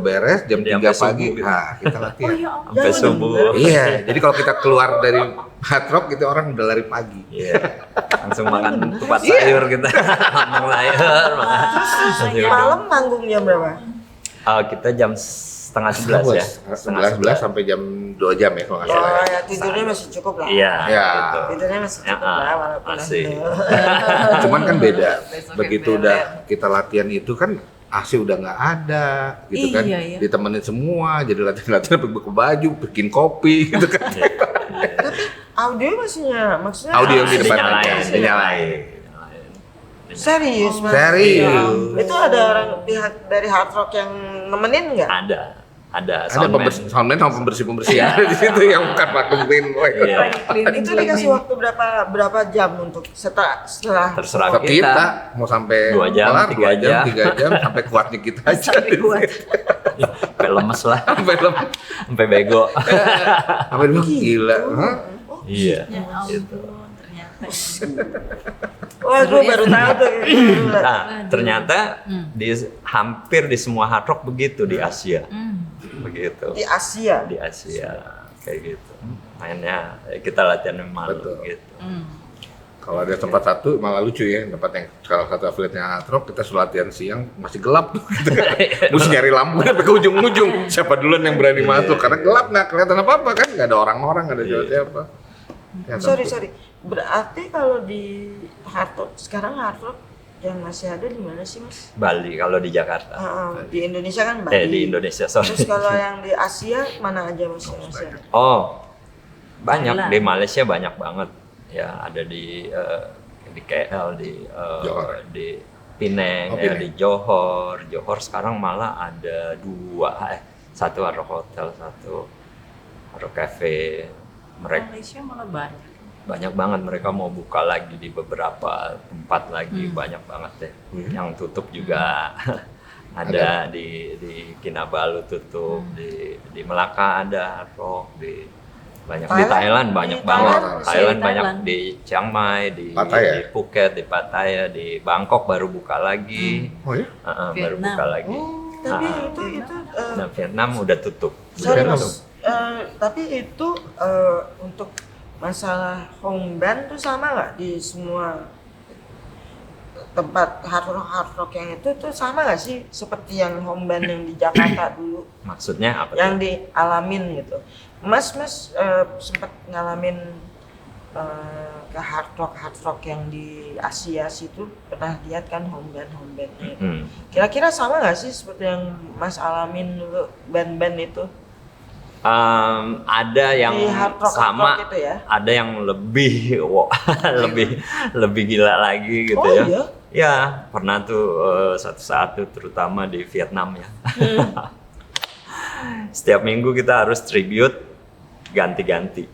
jam Jadi 3 sampai pagi. subuh gitu. Nah, kita latihan. Oh ya ampun. Sampai subuh. Iya, jadi kalau kita keluar dari hard rock gitu orang udah lari pagi. Iya. Langsung makan kupat sayur kita. Makan sayur, makan. Malam manggung jam berapa? Kita jam setengah 11 ya. Setengah 11 sampai jam 2 jam ya kalau nggak salah. Oh ya. ya tidurnya masih cukup lah. Iya. Ya. Gitu. Tidurnya masih Ya, cukup lah walaupun masih. Cuman kan beda. Besok Begitu yang udah kita latihan itu kan AC udah nggak ada gitu kan. Iya, iya. Ditemenin semua, jadi latihan-latihan pakai baju, bikin kopi gitu kan. Tapi audio masih nyala, maksudnya Audio di depan Dinyalain, aja, dinyalain. serius Mas? Serius. Itu ada orang pihak dari hard rock yang nemenin nggak? Ada. ada Ada soundman sama pembersih ada di situ yang bukan vacuum clean boy. Iya. Lagi cleaning, Itu dikasih cleaning. waktu berapa jam untuk setelah Terserah Ke kita kita. mau sampai 2 jam, kelar, 3 jam. 3 jam sampai kuatnya kita aja. Sampai kuat. Sampai lemes lah, Sampai lemes. sampai bego. Sampai bilang gila. Hah? Iya. Ya Gitu. ampun, ternyata. Wah, gue baru tahu tuh. Nah, ternyata hampir di semua hard rock begitu di Asia. Begitu. Di Asia. Di Asia kayak gitu. Mainnya kita latihan malam Betul. gitu. Kalau ada tempat satu malah lucu ya, tempat yang salah satu affiliate-nya hard rock, kita suruh latihan siang masih gelap tuh. Mesti nyari lampu sampai ke ujung-ujung. Siapa duluan yang berani masuk karena gelap nggak kelihatan apa-apa kan, nggak ada orang-orang, nggak ada siapa-siapa. Ya, Sorry. Berarti kalau di hard rock, sekarang hard rock yang masih ada di mana sih, Mas? Bali kalau di Jakarta. Di Indonesia kan Bali. Di Indonesia, sorry. Terus kalau yang di Asia mana aja masih ada? Oh, banyak Thailand. di Malaysia banyak banget. Ya ada di KL, Johor. di Penang, Oh, ya, Penang. di Johor. Johor sekarang malah ada 2, satu Hard Rock Hotel, satu Hard Rock Cafe. Mereka Malaysia malah banyak. banyak banget, mereka mau buka lagi di beberapa tempat lagi, banyak banget deh. Yang tutup juga ada di Kinabalu tutup, di Melaka ada Hard Rock, di Thailand banyak Di banget. Thailand, Thailand di banyak, Thailand. di Chiang Mai, di Pattaya? Phuket, di Pattaya, di Bangkok baru buka lagi. Oh ya? Baru Vietnam. buka lagi. Tapi Ah, itu nah, Vietnam udah tutup. sorry Vietnam. Mas, tapi itu untuk masalah home band tuh sama nggak di semua tempat hard rock yang itu tuh sama nggak sih seperti yang home band yang di Jakarta dulu Maksudnya apa? yang tuh? dialamin gitu? Mas sempat ngalamin ke hard rock yang di Asia situ, pernah lihat kan home bandnya itu. Hmm. Kira-kira sama nggak sih seperti yang Mas alamin dulu band-band itu? Ada yang Di hard rock sama, gitu ya? ada yang lebih lebih gila lagi gitu Oh, ya. iya? Ya, pernah tuh satu saat tuh terutama di Vietnam ya. Setiap minggu kita harus tribute ganti-ganti.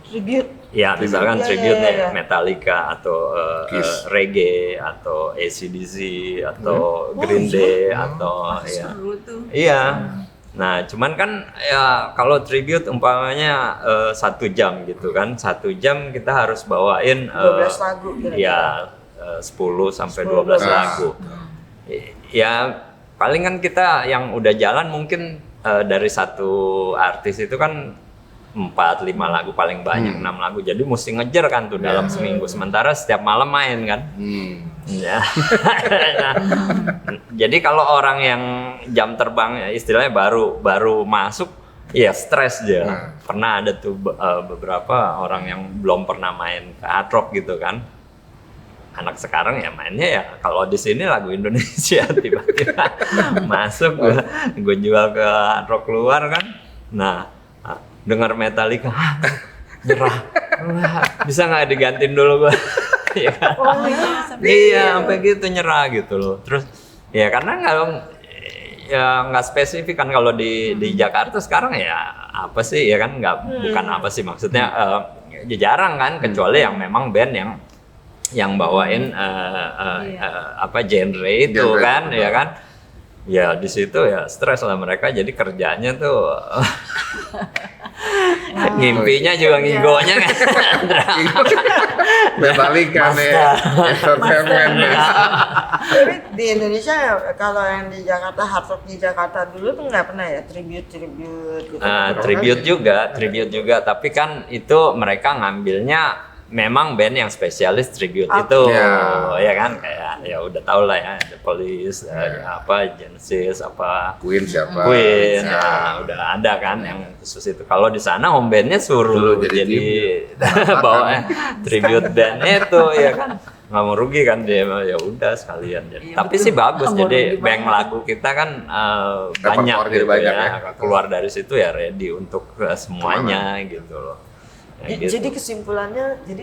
Tribute. Ya, misalkan Iya, tribute iya, nih iya. Metallica atau Kiss. reggae atau AC/DC atau Green Day atau ya. Seru tuh. Iya. Nah, cuman kan ya kalau tribute umpamanya 1 jam gitu kan. 1 jam kita harus bawain 12 lagu kira-kira. ya 10 sampai 12 Ah. lagu. Ya paling kan kita yang udah jalan mungkin dari satu artis itu kan 4-5 lagu paling banyak, 6 lagu. Jadi mesti ngejar kan tuh dalam seminggu. Sementara setiap malam main kan. Ya. Nah, jadi kalau orang yang jam terbang ya istilahnya baru masuk, ya stres dia. Pernah ada tuh beberapa orang yang belum pernah main ke hard rock gitu kan. Anak sekarang ya mainnya ya kalau di sini lagu Indonesia tiba-tiba masuk gue jual ke hard rock luar kan. Nah, dengar Metallica, nyerah. Wah, bisa nggak digantiin dulu gue? Ya kan? Oh iya, sampai Iya, sampai gitu nyerah gitu loh. Terus ya karena nggak spesifik kan kalau di Jakarta sekarang ya apa sih ya kan bukan apa sih maksudnya ya jarang kan kecuali yang memang band yang bawain apa genre itu Genre, kan betul. ya kan. Ya di situ ya stres lah mereka jadi kerjanya tuh ngimpinya juga ngigonya kan. Metallica nih, entertainment nih. Tapi di Indonesia kalau yang di Jakarta hard rock di Jakarta dulu tuh nggak pernah ya tribute gitu. Tribute juga tapi kan itu mereka ngambilnya memang band yang spesialis tribute itu ya kan kayak ya udah tau lah ya The Police apa Genesis apa Queen siapa? Queen Ya. nah, udah ada kan yang khusus itu kalau di sana home bandnya suruh Suruh jadi bawa tribute bandnya itu ya kan nggak mau rugi kan dia ya udah sekalian jadi Iya, tapi betul. sih bagus Nggak mau jadi rugi bank banget. lagu kita kan banyak Repertoire jadi gitu banyak ya. ya. Keluar dari situ ya ready untuk semuanya gitu loh. Ya, gitu. Jadi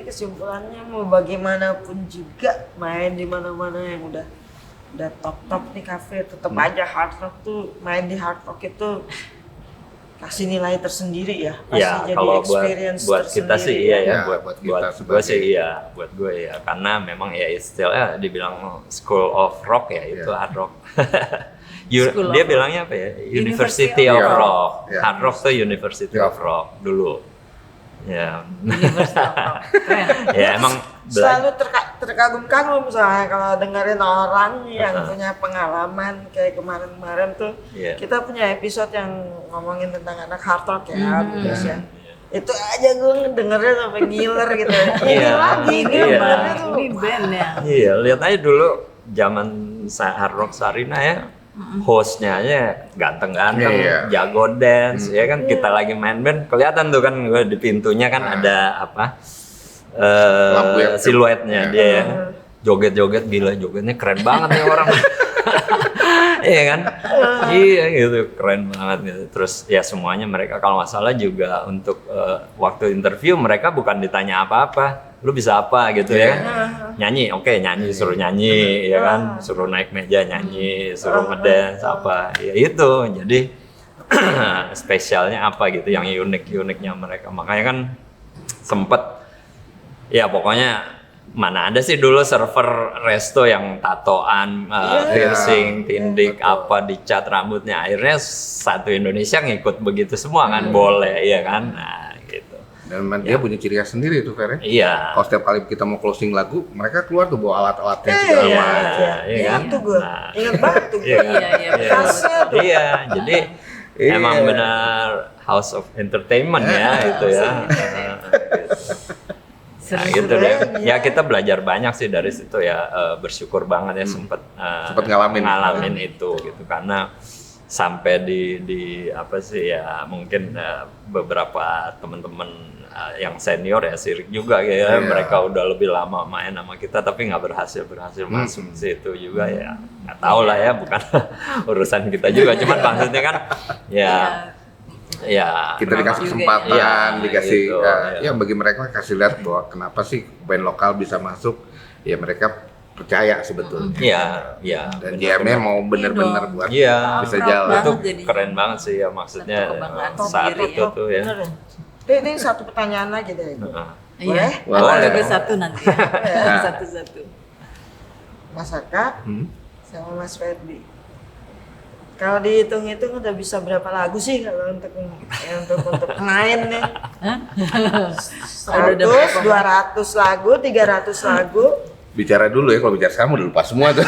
kesimpulannya mau bagaimanapun juga main di mana-mana yang udah udah top nih cafe, tetap aja Hard Rock tuh, main di Hard Rock itu kasih nilai tersendiri ya, pasti Ya, jadi kalau experience buat kita tersendiri sih iya ya, Ya, buat buat kita gue sebagai- sih iya, buat gue ya, karena memang ya istilahnya dibilang School of Rock ya, itu Iya. Hard Rock. School Dia of bilangnya apa ya? University University of of Rock. Rock. Iya. Hard Rock tuh University Iya. of Rock dulu. Ya, University of Rock. Keren. ya emang selalu terkagum-kagum soalnya kalau dengerin orang yang punya pengalaman kayak kemarin-kemarin tuh. Iya. Kita punya episode yang ngomongin tentang anak Hard Rock ya, Bungkus ya. Iya. Itu aja gue ngedengernya sampai ngiler gitu. Ini Iya. lagi, ini Iya. benernya tuh. Ini band ya. Iya, lihat aja dulu zaman Hard Rock Sarina ya, hostnya aja ganteng-ganteng, Iya. jago dance, ya kan kita lagi main band, kelihatan tuh kan gue di pintunya kan ada apa, Lampu yang- siluetnya Iya. dia ya. Joget-joget, gila jogetnya keren banget nih orang. Iya kan? Iya gitu, keren banget gitu. Terus ya semuanya mereka kalau nggak salah juga untuk waktu interview mereka bukan ditanya apa-apa, lu bisa apa gitu ya? Nyanyi, oke nyanyi, suruh nyanyi, ya kan? Suruh naik meja nyanyi, suruh ngedance apa, ya itu. Jadi spesialnya apa gitu, yang uniknya mereka. Makanya kan sempet, ya pokoknya mana ada sih dulu server resto yang tatoan, piercing, tindik, apa dicat rambutnya. Akhirnya satu Indonesia ngikut begitu semua kan, boleh, iya kan? Nah gitu. Dan dia punya ciri khas sendiri itu Fer. Iya. Kalau setiap kali kita mau closing lagu, mereka keluar tuh bawa alat-alatnya segala Iya, macam. iya kan? Itu gue, Nah, inget banget tuh. iya kan? Iya, iya, Iya. Khasnya tuh. Iya, jadi Iya. emang benar house of entertainment ya itu ya. Nah, gitu deh. Ya kita belajar banyak sih dari situ ya, bersyukur banget ya sempet ngalamin itu gitu, karena sampai di apa sih ya, mungkin beberapa teman-teman yang senior ya sirik juga ya, mereka udah lebih lama main sama kita tapi nggak berhasil masuk ke situ juga ya, nggak tahu lah ya, bukan urusan kita juga, cuman maksudnya kan ya ya Kita dikasih juga kesempatan, ya. dikasih Gitu, ya bagi mereka kasih lihat bahwa kenapa sih band lokal bisa masuk, ya mereka percaya sebetulnya. iya Dan benar. JM-nya mau bener-bener buat Iya, bisa Proud jalan. banget itu jadinya. keren banget sih ya, maksudnya Satu kebanggaan saat sendiri itu ya. tuh ya. Bener ya. Ini satu pertanyaan lagi deh. Heeh. Iya. Boleh. Ada juga satu nanti. Nah. Satu-satu. Mas Aka Hmm? sama Mas Ferdi. Kalau dihitung-hitung udah bisa berapa lagu sih kalau untuk main nih? Hah? 100, 200 lagu, 300 lagu. Bicara dulu ya, kalau bicara sekarang udah lupa semua tuh.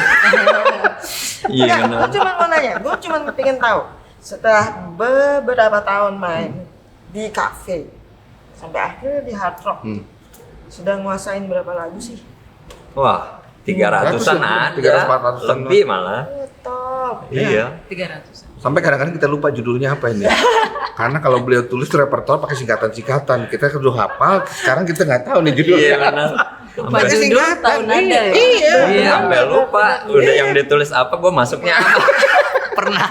Iya Enggak, benar. gue cuma mau nanya, gue cuma pengen tahu setelah beberapa tahun main di kafe sampai akhirnya di Hard Rock, sudah nguasain berapa lagu sih? Wah, 300-an ada. 300-400-an Lebih malah. Oh, top. Iya. 300. Sampai kadang-kadang kita lupa judulnya apa ini. Karena kalau beliau tulis tuh repertoire pakai singkatan-singkatan. Kita udah hafal, sekarang kita nggak tahu nih judulnya. Iya benar. Lupa Sampai- judul tahun ada ya. Iya, sampai lupa. Udah yang ditulis apa, gue masuknya apa. Pernah.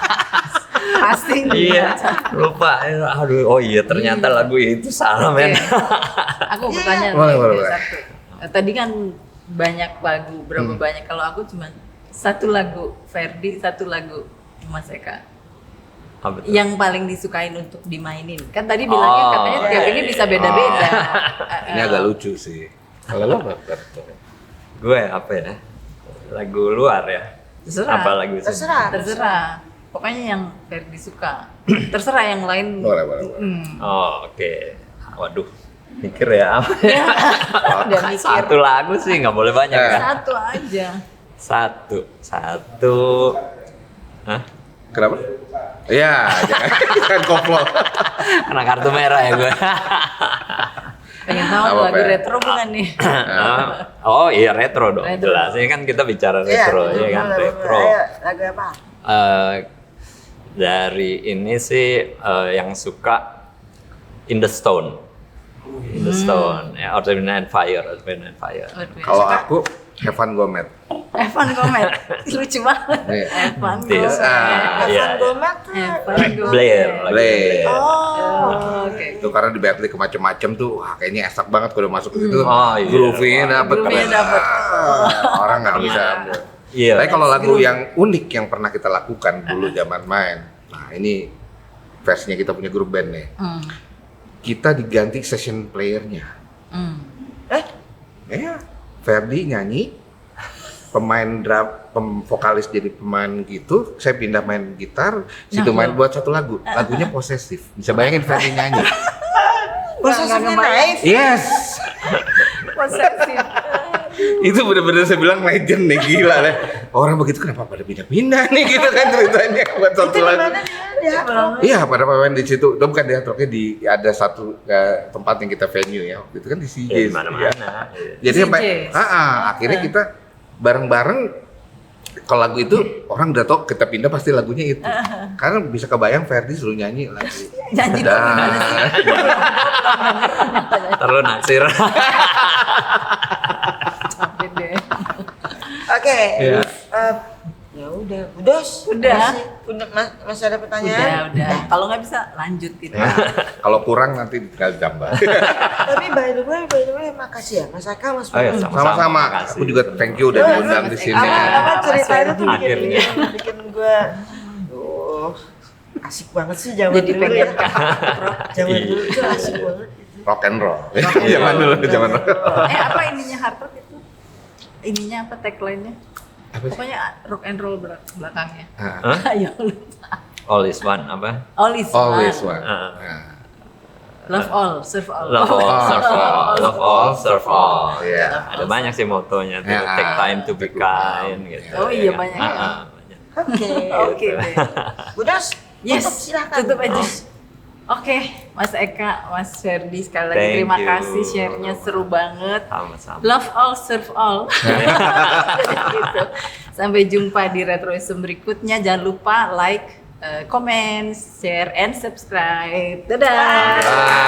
Pasti. Iya, lupa. Aduh, oh iya ternyata lagu itu salah men. Aku bertanya Boleh, nih, boleh, dari boleh. satu. Tadi kan banyak lagu, berapa banyak? Kalau aku cuma satu lagu Ferdi, satu lagu Mas Eka. Apa tuh? Yang paling disukain untuk dimainin. Kan tadi bilangnya Oh, katanya tiap iya, ini iya. bisa beda-beda. Ini agak lucu sih. Kalau lo apa? Gue apa ya? Lagu luar ya? Terserah. Apa lagu sih? Terserah. Terserah. Pokoknya yang Ferdi suka. Terserah yang lain. Boleh, boleh, boleh. Oh, oke. Waduh, mikir ya. Udah mikir. Satu lagu sih, nggak boleh banyak kan? Satu aja. Satu. Hah? Kenapa? Iya, jangan koplo. Kena kartu merah ya gue. Pengen tahu Apa, lagu Fer? retro bukan nih? Oh iya retro dong, Retro. jelas. Ini kan kita bicara retro, ya kan boleh, retro. boleh. Ayo, lagu apa? Dari ini sih yang suka In the Stone. In the Stone, ya, Earth, Wind and Fire, Earth, Wind and Fire. Kalau aku Evan Gomez. Evan Gomez, lucu banget. Iya. Evan This, Gomez. iya, Evan Gomez tuh. Evan Gomez. Blair, lagu Blair. Blair. Oh, oke. Itu karena di Berkeley ke macam-macam tuh, wah kayaknya esak banget kalau masuk ke situ. Oh, iya. Groove-nya dapet. Groove-nya dapet. Orang nggak bisa. Iya. Tapi kalau lagu yang unik yang pernah kita lakukan dulu zaman main, nah ini versinya kita punya grup band nih. Kita diganti session playernya. Ya, Ferdi nyanyi, pemain drum, vokalis jadi pemain gitu, saya pindah main gitar, situ main buat satu lagu. Lagunya posesif. Bisa bayangin Ferdi nyanyi. Posesifnya naif. Yes. Posesif. Itu bener-bener saya bilang legend nih, gila deh. Orang begitu kenapa pada pindah-pindah nih gitu kan ceritanya buat satu Itu di lagu. mana dia? Iya, pada pemain di situ. Itu bukan di Hard Rock-nya, di ada satu tempat yang kita venue ya. Waktu itu kan di CJ. Ya, di mana-mana. Jadi sampai CJ. akhirnya kita bareng-bareng kalau lagu itu orang udah tau kita pindah pasti lagunya itu. Karena bisa kebayang Ferdi suruh nyanyi lagu. Nyanyi dong, gimana sih? Terus naksir. Capek deh. Oke. Iya. Ya udah, Udos. Udah. Udah, masih ada pertanyaan? Udah. Kalau nggak bisa lanjutin. Nah, kalau kurang nanti tinggal tambah. Tapi by the way, makasih ya Mas Eka, Mas Oh ya, Budi. Sama-sama. makasih. Aku juga thank you udah diundang di sini. Apa ceritanya tuh Akhirnya. bikin gue asik banget sih zaman Jadi dulu pengen ya. Zaman dulu tuh asik banget. Rock and roll. Zaman dulu, zaman roll. Apa ininya hard rock itu? Ininya apa tagline-nya? Apa sih? Pokoknya rock and roll belakangnya. Ah, Ayo lupa. All is one apa? All is Always one. one. Ah. Nah. Love all, serve all. Love all, serve all, love all, serve all. Iya. Ada banyak sih motonya tuh. Ya. Take time to be kind gitu. Oh iya, banyak ya. Banyak. Oke. Oke deh. Udos, Yes, tutup silakan. tutup aja. Oke, Mas Eka, Mas Ferdi, sekali lagi Thank terima you. kasih, share-nya seru banget. Sama-sama. Love all, serve all. Gitu. Sampai jumpa di Retroism berikutnya. Jangan lupa like, comment, share, and subscribe. Dadah! Bye.